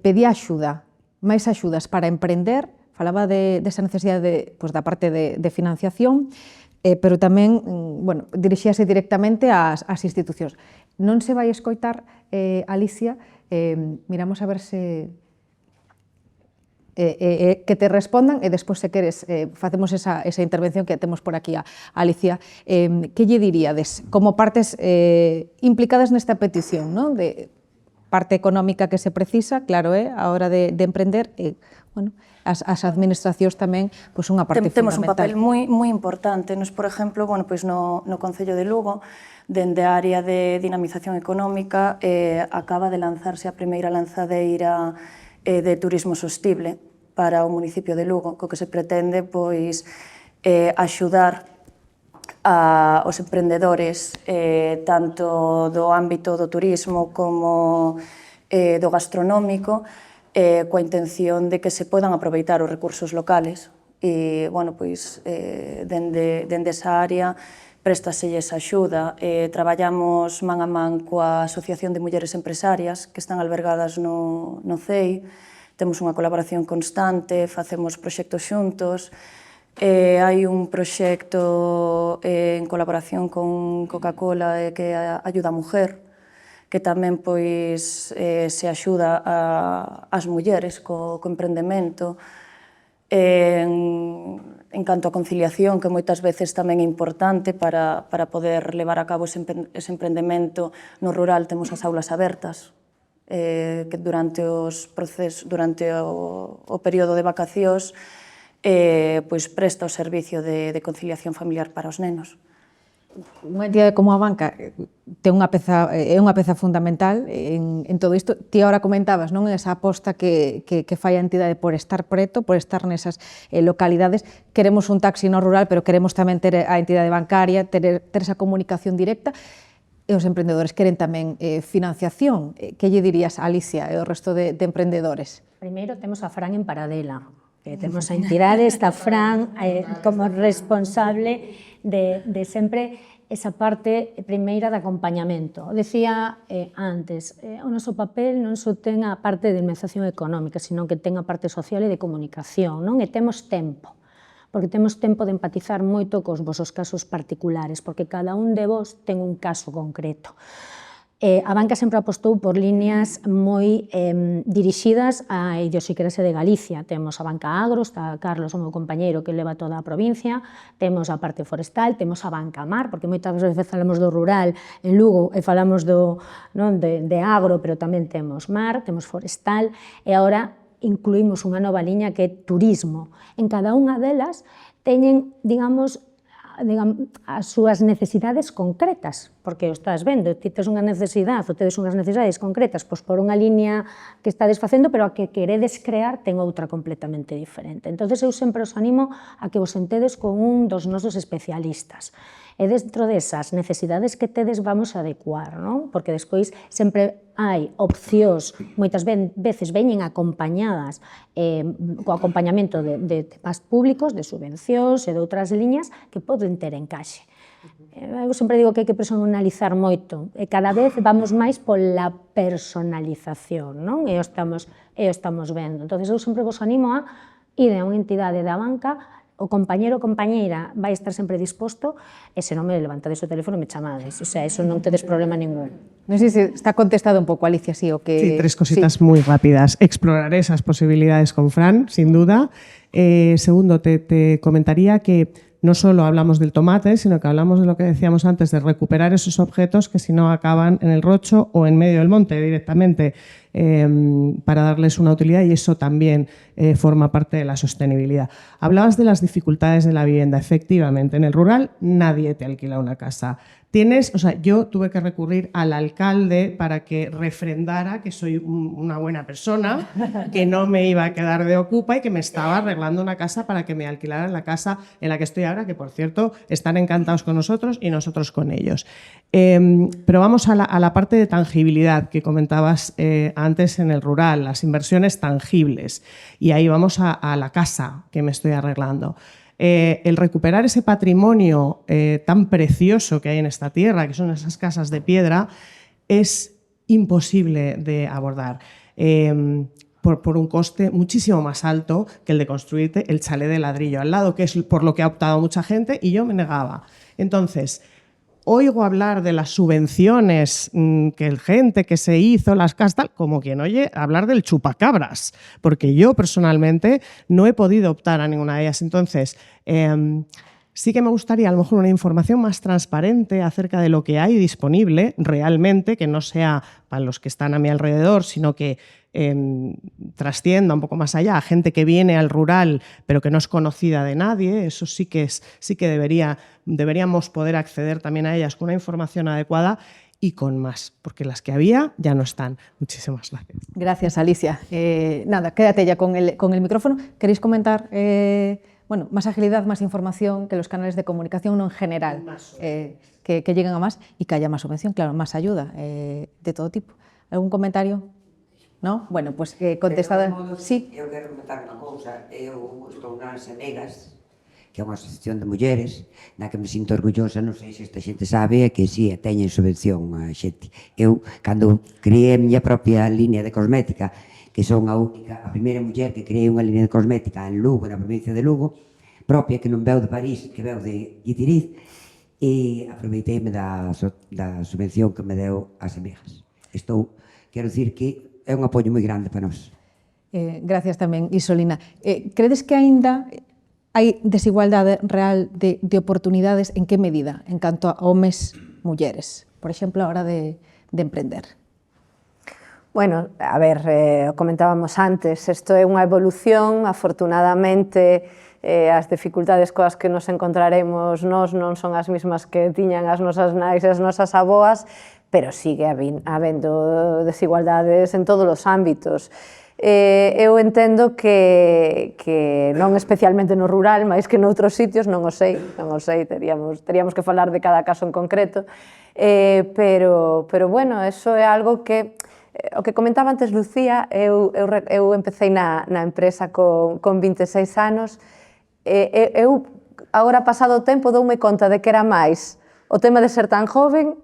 pedía axuda, máis axudas para emprender, falaba desa necesidade da parte de financiación, pero tamén, bueno, dirixíase directamente ás institucións. Non se vai escoitar, Alicia, miramos a ver se que te respondan e despois, se queres, facemos esa intervención que temos por aquí a Alicia. Que lle diríades como partes implicadas nesta petición, non? De parte económica que se precisa, claro, a hora de emprender, bueno, as administracións tamén, pois unha parte fundamental. Temos un papel moi importante. Nos, por exemplo, bueno, pois no Concello de Lugo, dende a área de dinamización económica, acaba de lanzarse a primeira lanzadeira de turismo sostible para o municipio de Lugo, co que se pretende pois axudar aos emprendedores tanto do ámbito do turismo como do gastronómico, coa intención de que se podan aproveitar os recursos locales e, bueno, pois dende esa área préstaselles axuda. Traballamos man a man coa Asociación de Mulleres Empresarias que están albergadas no CEI, temos unha colaboración constante, facemos proxectos xuntos, hai un proxecto en colaboración con Coca-Cola que é Ayuda a Mujer, que tamén pois se axuda ás mulleres co emprendemento, en canto a conciliación, que moitas veces tamén é importante para poder levar a cabo ese emprendemento. No rural temos as aulas abertas, que durante o período de vacacións pois presta o servicio de conciliación familiar para os nenos. Unha entidade como a banca é unha peza fundamental en todo isto. Ti agora comentabas, non, esa aposta que fai a entidade por estar preto, por estar nesas localidades. Queremos un taxi no rural, pero queremos tamén ter a entidade bancaria, ter esa comunicación directa, e os emprendedores queren tamén financiación. Que lle dirías, Alicia, e o resto de emprendedores? Primeiro temos a Fran en Paradela, que temos a entidade, está Fran como responsable de sempre esa parte primeira de acompañamento. Decía antes, o noso papel non só ten a parte de dinamización económica, sino que ten a parte social e de comunicación, non? E temos tempo, porque temos tempo de empatizar moito cos vosos casos particulares, porque cada un de vos ten un caso concreto. A banca sempre apostou por líneas moi dirixidas á idiosincrasia de Galicia. Temos a banca agro, está Carlos, o meu compañeiro, que leva toda a provincia, temos a parte forestal, temos a banca mar, porque moitas veces falamos do rural en Lugo e falamos de agro, pero tamén temos mar, temos forestal, e agora incluímos unha nova liña que é turismo. En cada unha delas teñen, digamos, as súas necesidades concretas, porque o estás vendo, ti tes unha necesidade ou tedes unhas necesidades concretas pois por unha liña que estades facendo, pero a que queredes crear ten outra completamente diferente. Entón, eu sempre os animo a que vos sentedes con un dos nosos especialistas. E dentro desas necesidades que tedes vamos a adecuar, non? Porque despois sempre hai opcións, moitas veces veñen acompañadas co acompañamento de temas públicos, de subvencións e de outras liñas que poden ter encaixe. Eu sempre digo que hai que personalizar moito, e cada vez vamos máis pola personalización, non? E o estamos vendo. Entón, eu sempre vos animo a ir a unha entidade da banca, o compañero ou compañeira vai estar sempre disposto, e se non me levantades o teléfono me chamades, o sea, eso non tedes problema ningún. Non sei se está contestado un pouco, Alicia, sí, o que... Sí, tres cositas muy rápidas. Exploraré esas posibilidades con Fran, sin duda. Segundo, te comentaría que no solo hablamos del tomate, sino que hablamos de lo que decíamos antes, de recuperar esos objetos que si no acaban en el rocho o en medio del monte directamente, para darles una utilidad, y eso también forma parte de la sostenibilidad. Hablabas de las dificultades de la vivienda. Efectivamente, en el rural nadie te alquila una casa. yo tuve que recurrir al alcalde para que refrendara que soy una buena persona, que no me iba a quedar de ocupa y que me estaba arreglando una casa para que me alquilaran la casa en la que estoy ahora, que por cierto están encantados con nosotros y nosotros con ellos. Pero vamos a la parte de tangibilidad que comentabas antes en el rural, las inversiones tangibles. Y ahí vamos a la casa que me estoy arreglando. El recuperar ese patrimonio tan precioso que hay en esta tierra, que son esas casas de piedra, es imposible de abordar por un coste muchísimo más alto que el de construirte el chalet de ladrillo al lado, que es por lo que ha optado mucha gente y yo me negaba. Entonces, oigo hablar de las subvenciones que el gente que se hizo las casas, tal, como quien oye hablar del chupacabras, porque yo personalmente no he podido optar a ninguna de ellas. Entonces, sí que me gustaría a lo mejor una información más transparente acerca de lo que hay disponible realmente, que no sea para los que están a mi alrededor, sino que trascienda un poco más allá a gente que viene al rural pero que no es conocida de nadie. Eso sí que deberíamos poder acceder también a ellas con una información adecuada y con más, porque las que había ya no están. Muchísimas gracias. Gracias, Alicia. Nada, quédate ya con el micrófono. ¿Queréis comentar más agilidad, más información, que los canales de comunicación, no en general, que lleguen a más y que haya más subvención, claro, más ayuda de todo tipo? ¿Algún comentario? ¿No? Bueno, pues contestado. Sí. Eu quero comentar unha cousa. Eu estou nas Anegas, que é unha asociación de mulleres, na que me sinto orgullosa, non sei se esta xente sabe, que si, teñen subvención a xente. Eu, cando criei a miña propia línea de cosmética, que son a primeira muller que creei unha línea de cosmética en Lugo, na provincia de Lugo, propia, que non veu de París, que veu de Guitiriz, e aproveiteime da subvención que me deu as amigas. Quero dicir que é un apoio moi grande para nós. Gracias tamén, Isolina. Credes que aínda hai desigualdade real de oportunidades? En que medida? En canto a homes, mulleres, por exemplo, a hora de emprender. Bueno, a ver, comentábamos antes, isto é unha evolución, afortunadamente as dificultades coas que nos encontraremos nós non son as mesmas que tiñan as nosas nais e as nosas aboas, pero sigue habendo desigualdades en todos os ámbitos. Eu entendo que non especialmente no rural, máis que noutros sitios, non o sei, teríamos que falar de cada caso en concreto, pero bueno, eso é algo que, o que comentaba antes Lucía, eu empecé na empresa con 26 anos, eu agora pasado o tempo doume conta de que era máis o tema de ser tan joven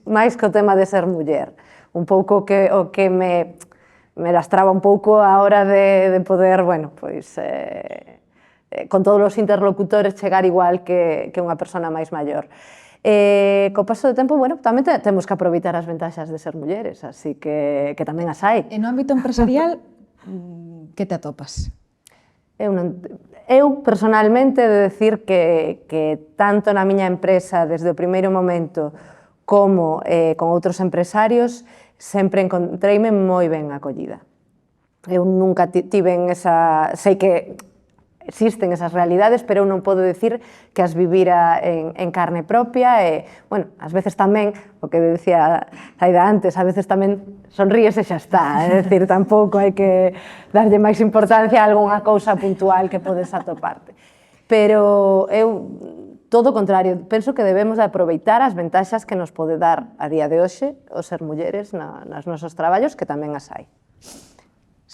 máis que o tema de ser muller. Un pouco o que me lastraba un pouco a hora de poder, bueno, pois, con todos os interlocutores chegar igual que unha persona máis maior. Co paso do tempo, bueno, tamén temos que aproveitar as ventaxas de ser mulleres, así que tamén as hai. En o ámbito empresarial, que te atopas? Eu personalmente he de decir que tanto na miña empresa desde o primeiro momento como con outros empresarios, sempre encontreime moi ben acollida. Eu nunca tiven esa... Sei que existen esas realidades, pero eu non podo decir que as vivira en carne propia e, bueno, ás veces tamén, o que decía Zaida antes, ás veces tamén sonríes e xa está, é dicir, tampouco hai que darlle máis importancia a algunha cousa puntual que podes atoparte. Pero eu... Todo o contrario, penso que debemos de aproveitar as ventaxas que nos pode dar a día de hoxe o ser mulleres nos nosos traballos, que tamén as hai.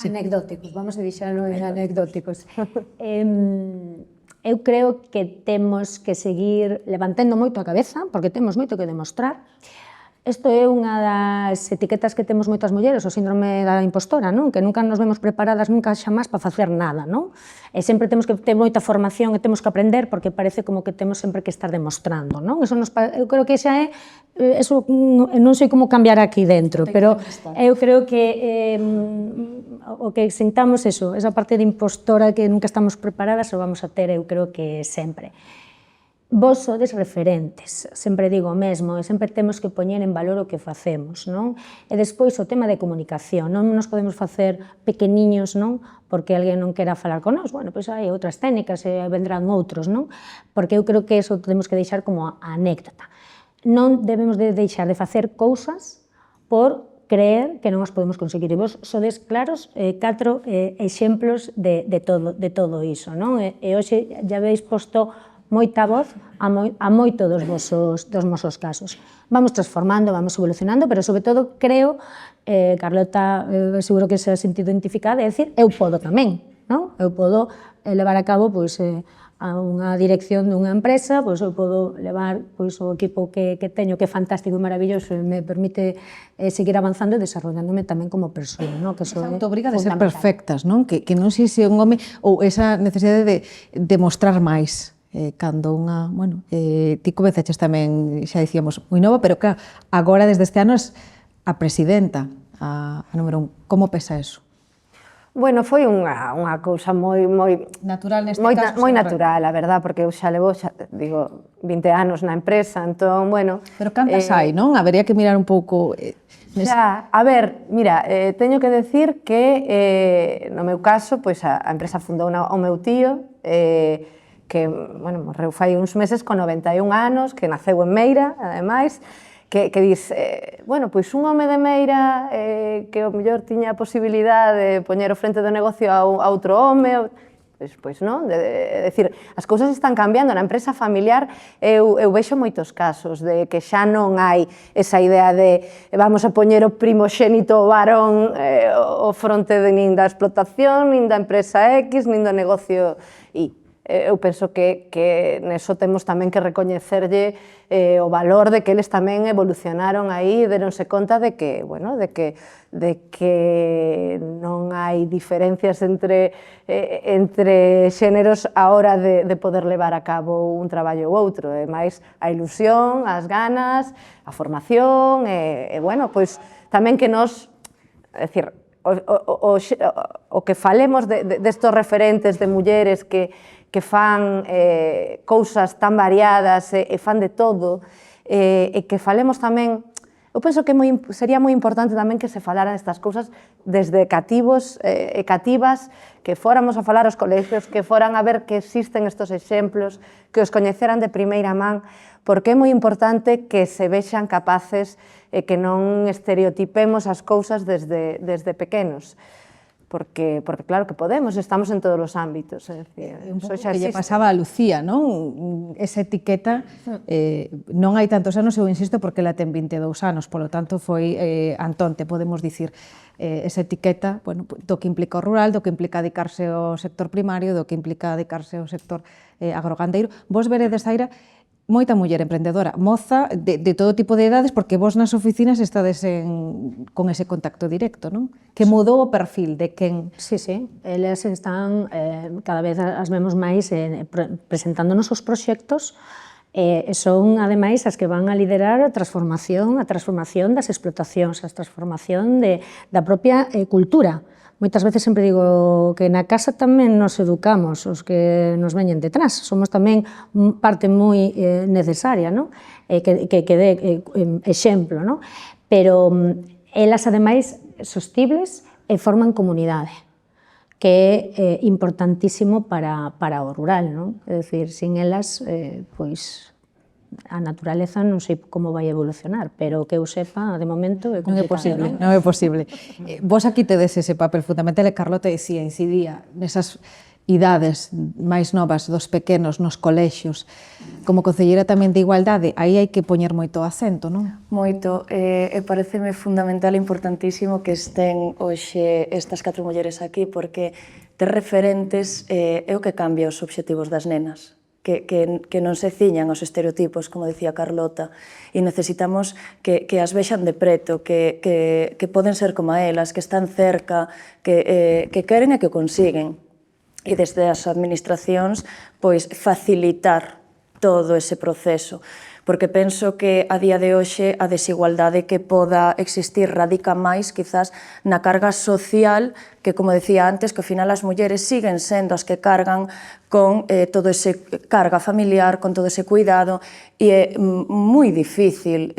Anecdóticos, vamos a deixarlo en anecdóticos. Eu creo que temos que seguir levantando moito a cabeza, porque temos moito que demostrar. Isto é unha das etiquetas que temos moitas mulleres, o síndrome da impostora, non? Que nunca nos vemos preparadas nunca xamás para facer nada, non? E sempre temos que ter moita formación e temos que aprender porque parece como que temos sempre que estar demostrando, non? Eu creo que xa é, eso non sei como cambiar aquí dentro, pero eu creo que o que sintamos eso, esa parte de impostora que nunca estamos preparadas, o vamos a ter, eu creo que sempre. Vos sodes referentes, sempre digo o mesmo, e sempre temos que poñer en valor o que facemos, non? E despois o tema de comunicación, non nos podemos facer pequeniños, non? Porque alguén non quera falar con nós, bueno, pois hai outras técnicas e vendrán outros, non? Porque eu creo que eso temos que deixar como a anécdota. non debemos de deixar de facer cousas por creer que non as podemos conseguir. E vos sodes claros 4 exemplos de todo iso, non? E hoxe ya habéis posto moita voz a moito dos vosos casos. Vamos transformando, vamos evolucionando, pero sobre todo creo, Carlota seguro que se ha sentido identificada, é dicir, eu podo tamén, non? Eu podo levar a cabo a unha dirección dunha empresa, pois eu podo levar pois, o equipo que teño, que é fantástico e maravilloso, e me permite seguir avanzando e desarrollándome tamén como persoa, non? Que esa autobriga de ser perfectas, non? Que non sei se un home, ou esa necesidade de mostrar máis, cando unha, bueno, ti comezaches tamén, xa dicíamos, moi nova, pero claro, agora desde este ano es a presidenta, a número 1. Como pesa eso? Bueno, foi unha cousa moi natural neste caso. Moi natural, a verdad, porque eu xa levo, digo, 20 anos na empresa, entón, bueno... Pero cantas hai, non? Habería que mirar un pouco... Xa, a ver, mira, teño que decir que, no meu caso, pois a empresa fundou o meu tío, que, bueno, morreu fai uns meses con 91 anos, que naceu en Meira, ademais, que dis, bueno, pois un home de Meira que o mellor tiña a posibilidade de poñer o frente do negocio a outro home, pois non, decir, as cousas están cambiando, na empresa familiar eu vexo moitos casos de que xa non hai esa idea de vamos a poñer o primoxénito varón o fronte de nin da explotación, nin da empresa X, nin do negocio Y. Eu penso que neso temos tamén que recoñecerlle o valor de que eles tamén evolucionaron aí e deronse conta de que, bueno, de que non hai diferencias entre xéneros a hora de poder levar a cabo un traballo ou outro, e máis a ilusión, as ganas, a formación, e bueno, pois tamén que nos, é dicir, o que falemos destos referentes de mulleres que fan cousas tan variadas e fan de todo, e que falemos tamén, eu penso que sería moi importante tamén que se falaran estas cousas desde cativos e cativas, que fóramos a falar aos colegios, que foran a ver que existen estos exemplos, que os coñeceran de primeira man, porque é moi importante que se vexan capaces e que non estereotipemos as cousas desde pequenos. Porque claro que podemos, estamos en todos os ámbitos. Un pouco que lle pasaba a Lucía, non? Esa etiqueta, non hai tantos anos, eu insisto, porque ela ten 22 anos, polo tanto foi antonte, podemos dicir, esa etiqueta do que implica o rural, do que implica dedicarse ao sector primario, do que implica dedicarse ao sector agrogandeiro. Vos veredes, Zaira, moita muller emprendedora, moza de todo tipo de edades, porque vos nas oficinas estades con ese contacto directo, non? Que mudou o perfil de quen... Sí, eles están, cada vez as vemos máis presentándonos os proxectos, son, ademais, as que van a liderar a transformación das explotacións, a transformación da propia cultura. Moitas veces sempre digo que na casa tamén nos educamos os que nos veñen detrás, somos tamén parte moi necesaria, non? Que dé exemplo, non? Pero elas, ademais, sostibles e forman comunidade, que é importantísimo para o rural, non? É dicir, sin elas, pois, a naturaleza non sei como vai evolucionar, pero que eu sepa, de momento, é complicado. Non é posible. Vos aquí tedes ese papel fundamental, e Carlota incidía nesas idades máis novas dos pequenos nos colexios. Como concelleira tamén de Igualdade, aí hai que poñer moito acento, non? Moito, e pareceme fundamental e importantísimo que estén hoxe estas 4 mulleres aquí, porque ter referentes é o que cambia os obxectivos das nenas. Que non se ciñan aos estereotipos, como dicía Carlota, e necesitamos que as vexan de preto, que poden ser como elas, que están cerca, que queren e que consiguen. E desde as administracións, pois, facilitar todo ese proceso, porque penso que a día de hoxe a desigualdade que poda existir radica máis, quizás, na carga social, que, como decía antes, que ao final as mulleres siguen sendo as que cargan con todo ese carga familiar, con todo ese cuidado, e é moi difícil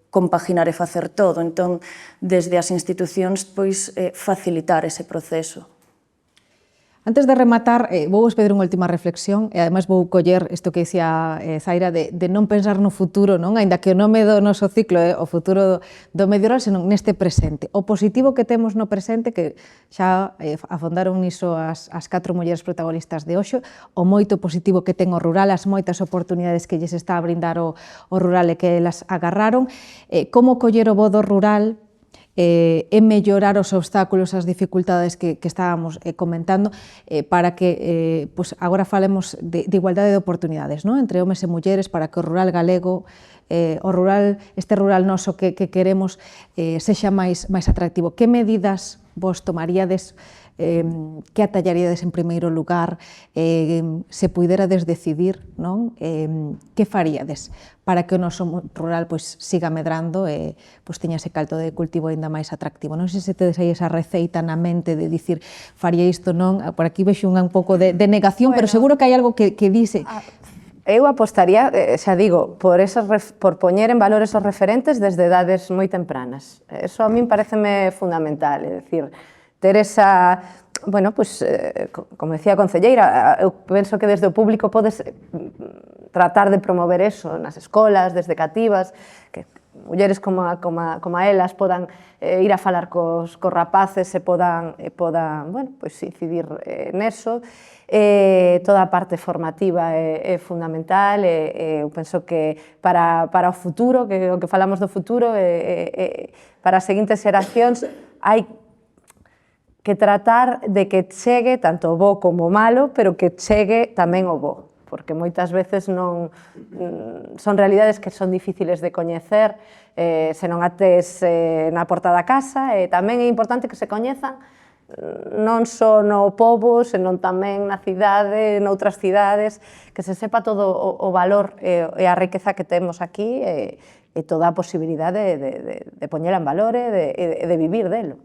compaginar e facer todo. Entón, desde as institucións, pois, facilitar ese proceso. Antes de rematar, vou vos pedir unha última reflexión e ademais vou coller isto que dicía Zaira de non pensar no futuro, non? Ainda que o nome do noso ciclo é o futuro do medio rural, senón neste presente. O positivo que temos no presente, que xa afondaron niso as 4 mulleres protagonistas de hoxe, o moito positivo que ten o rural, as moitas oportunidades que lles está a brindar o rural e que elas agarraron, como coller o bo do rural e mellorar os obstáculos, as dificultades que estábamos comentando para que agora falemos de igualdade de oportunidades, non? Entre homes e mulleres, para que o rural galego, este rural noso que queremos sexa máis atractivo. Que medidas vos tomaríades, que atallaríades en primeiro lugar, se puiderades decidir, non? Que faríades para que o noso rural siga medrando e teña ese caldo de cultivo ainda máis atractivo? Non sei se tedes aí esa receita na mente de dicir faría isto, non? Por aquí vexo un pouco de negación, pero seguro que hai algo que dice... Eu apostaría, xa digo, por poñer en valor esos referentes desde edades moi tempranas. Eso a min pareceme fundamental, é dicir, ter esa... Bueno, como decía a concelleira, eu penso que desde o público podes tratar de promover eso nas escolas, desde cativas, que mulleres como elas podan ir a falar cos rapaces e podan incidir neso. Toda a parte formativa é fundamental, eu penso que para o futuro, que o que falamos do futuro, para as seguintes xeracións, hai que tratar de que chegue tanto o bo como o malo, pero que chegue tamén o bo, porque moitas veces non son realidades que son difíciles de coñecer, se non a tes na porta da casa, e tamén é importante que se coñezan non só no pobo, senón tamén na cidade, noutras cidades, que se sepa todo o valor e a riqueza que temos aquí e toda a posibilidade de poñela en valor e de vivir delo.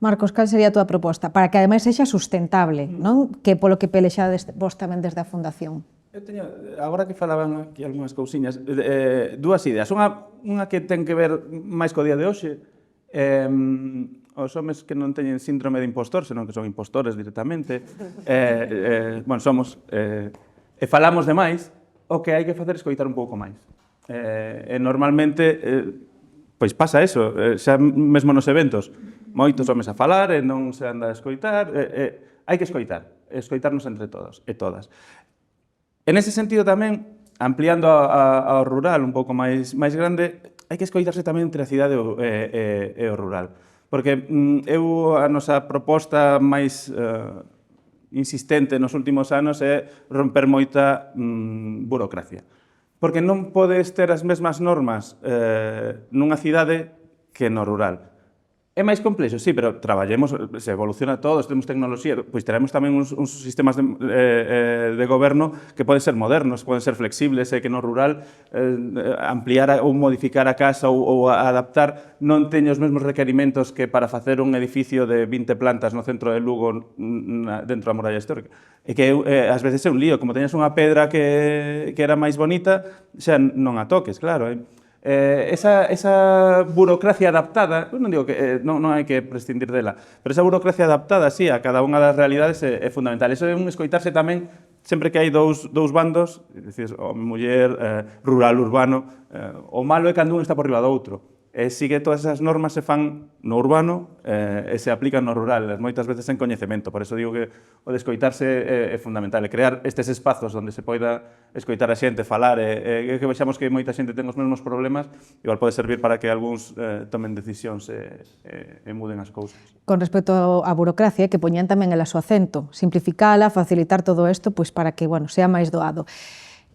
Marcos, cal sería a túa proposta? Para que ademais sexa sustentable, non? Que polo que pelexades vos tamén desde a Fundación. Eu teño, agora que falaban aquí algunhas cousiñas, dúas ideas. Unha que ten que ver máis co día de hoxe, os homes que non teñen síndrome de impostor, senón que son impostores directamente, somos, e falamos de máis, o que hai que facer é escoitar un pouco máis. Normalmente, pois pasa eso, xa mesmo nos eventos, moitos homes a falar e non se anda a escoitar, hai que escoitarnos entre todos e todas. En ese sentido tamén, ampliando ao rural un pouco máis grande, hai que escoitarse tamén entre a cidade e o rural. Porque a nosa proposta máis insistente nos últimos anos é romper moita burocracia. Porque non podes ter as mesmas normas nunha cidade que no rural. É máis complexo, sí, pero traballemos, se evoluciona todo, temos tecnoloxía, pois teremos tamén uns sistemas de goberno que poden ser modernos, poden ser flexibles, e que no rural ampliar ou modificar a casa ou adaptar non teña os mesmos requerimentos que para facer un edificio de 20 plantas no centro de Lugo dentro da muralla histórica. E que ás veces é un lío, como teñas unha pedra que era máis bonita, xa non a toques, claro. Esa burocracia adaptada, non digo que non hai que prescindir dela, pero esa burocracia adaptada, sí, a cada unha das realidades é fundamental. Iso é un escoitarse tamén, sempre que hai dous bandos, muller, rural, urbano, o malo é cando un está por riba do outro. Si que todas esas normas se fan no urbano e se aplican no rural, moitas veces en coñecemento. Por eso digo que o de escoitarse é fundamental, e crear estes espazos onde se poida escoitar a xente, falar, e que vexamos que moita xente ten os mesmos problemas, igual pode servir para que algúns tomen decisións e muden as cousas. Con respecto á burocracia, que poñían tamén el a súa acento, simplificala, facilitar todo isto, para que sea máis doado.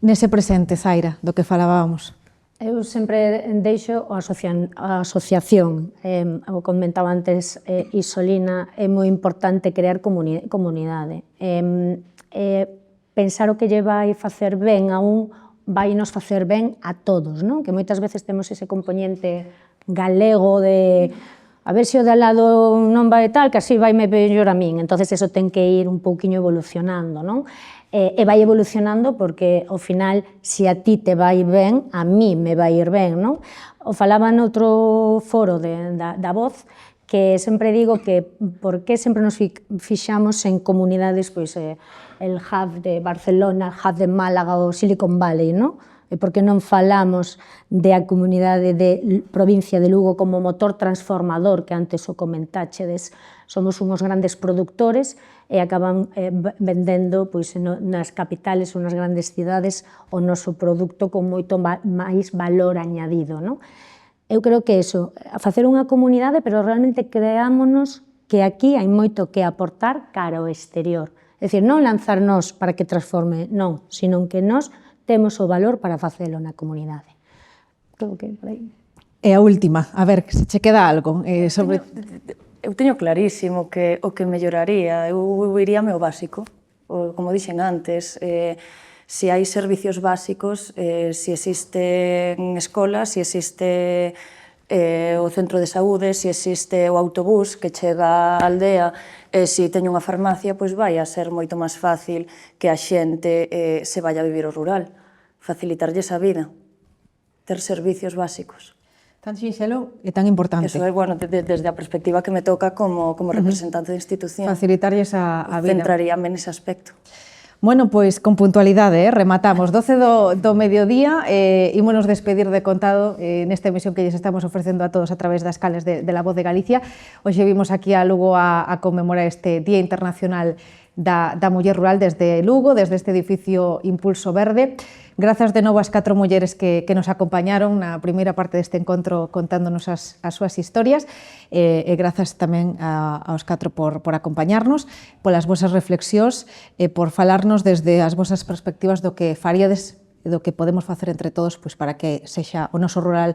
Nese presente, Zaira, do que falábamos. Eu sempre deixo a asociación. O comentaba antes Isolina, é moi importante crear comunidade. Pensar o que lle vai facer ben a un, vai nos facer ben a todos, non? Que moitas veces temos ese componente galego de a ver se o de al lado non vai tal, que así vai me mellor a min. Entonces, eso ten que ir un pouquiño evolucionando, non? E vai evolucionando porque, ao final, se a ti te vai ben, a mí me vai ir ben, non? O falaba noutro foro da Voz, que sempre digo que por que sempre nos fixamos en comunidades, pois el hub de Barcelona, el hub de Málaga ou Silicon Valley, non? E por que non falamos da comunidade de provincia de Lugo como motor transformador, que antes o comentáchedes, somos unhos grandes productores e acaban vendendo pois, nas capitales ou nas grandes cidades o noso produto con moito máis valor añadido, non? Eu creo que iso, a facer unha comunidade, pero realmente creámonos que aquí hai moito que aportar cara ao exterior. É dicir, non lanzarnos para que transforme, non, sino que nós temos o valor para facelo na comunidade. Creo que por aí. E a última, a ver, se che queda algo sobre... Eu teño clarísimo que o que melloraría, eu iríame ao básico, como dixen antes, se hai servicios básicos, se existen escolas, se existe o centro de saúde, se existe o autobús que chega á aldea, se teño unha farmacia, pois vai a ser moito máis fácil que a xente se vaya a vivir ao rural, facilitarlles a vida, ter servicios básicos. Tan sinxelo e tan importante. Eso é, bueno, desde a perspectiva que me toca como representante de institución. Facilitarlles a vida. Centraríame nese aspecto. Bueno, pois con puntualidade, rematamos 12 do mediodía, ímonos despedir de contado nesta emisión que lles estamos ofrecendo a todos a través das cales de La Voz de Galicia. Hoxe vimos aquí a Lugo a conmemorar este Día Internacional da Muller Rural desde Lugo, desde este edificio Impulso Verde. Grazas de novo ás 4 mulleres que nos acompañaron na primeira parte deste encontro contándonos as súas historias e grazas tamén aos 4 por acompañarnos, polas vosas reflexións e por falarnos desde as vosas perspectivas do que faríades do que podemos facer entre todos pois, para que sexa o noso rural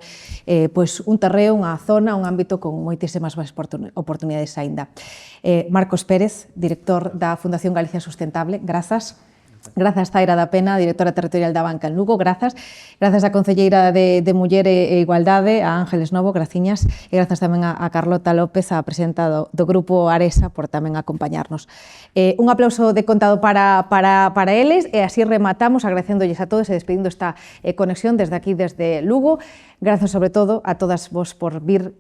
pois, un terreo, unha zona, un ámbito con moitísimas máis oportunidades aínda. Marcos Pérez, director da Fundación Galicia Sustentable, grazas. Grazas Zaira da Pena, directora territorial da Banca en Lugo, grazas. Grazas á Concelleira de Muller e Igualdade, a Ángeles Novo, graciñas. E grazas tamén a Carlota López, a presidenta do Grupo Aresa, por tamén acompañarnos. Un aplauso de contado para eles e así rematamos agradecéndolles a todos e despedindo esta conexión desde aquí, desde Lugo. Grazas sobre todo a todas vos por vir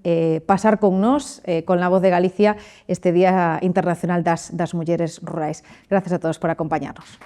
pasar con nós, con La Voz de Galicia, este Día Internacional das Mulleres Rurais. Grazas a todos por acompañarnos.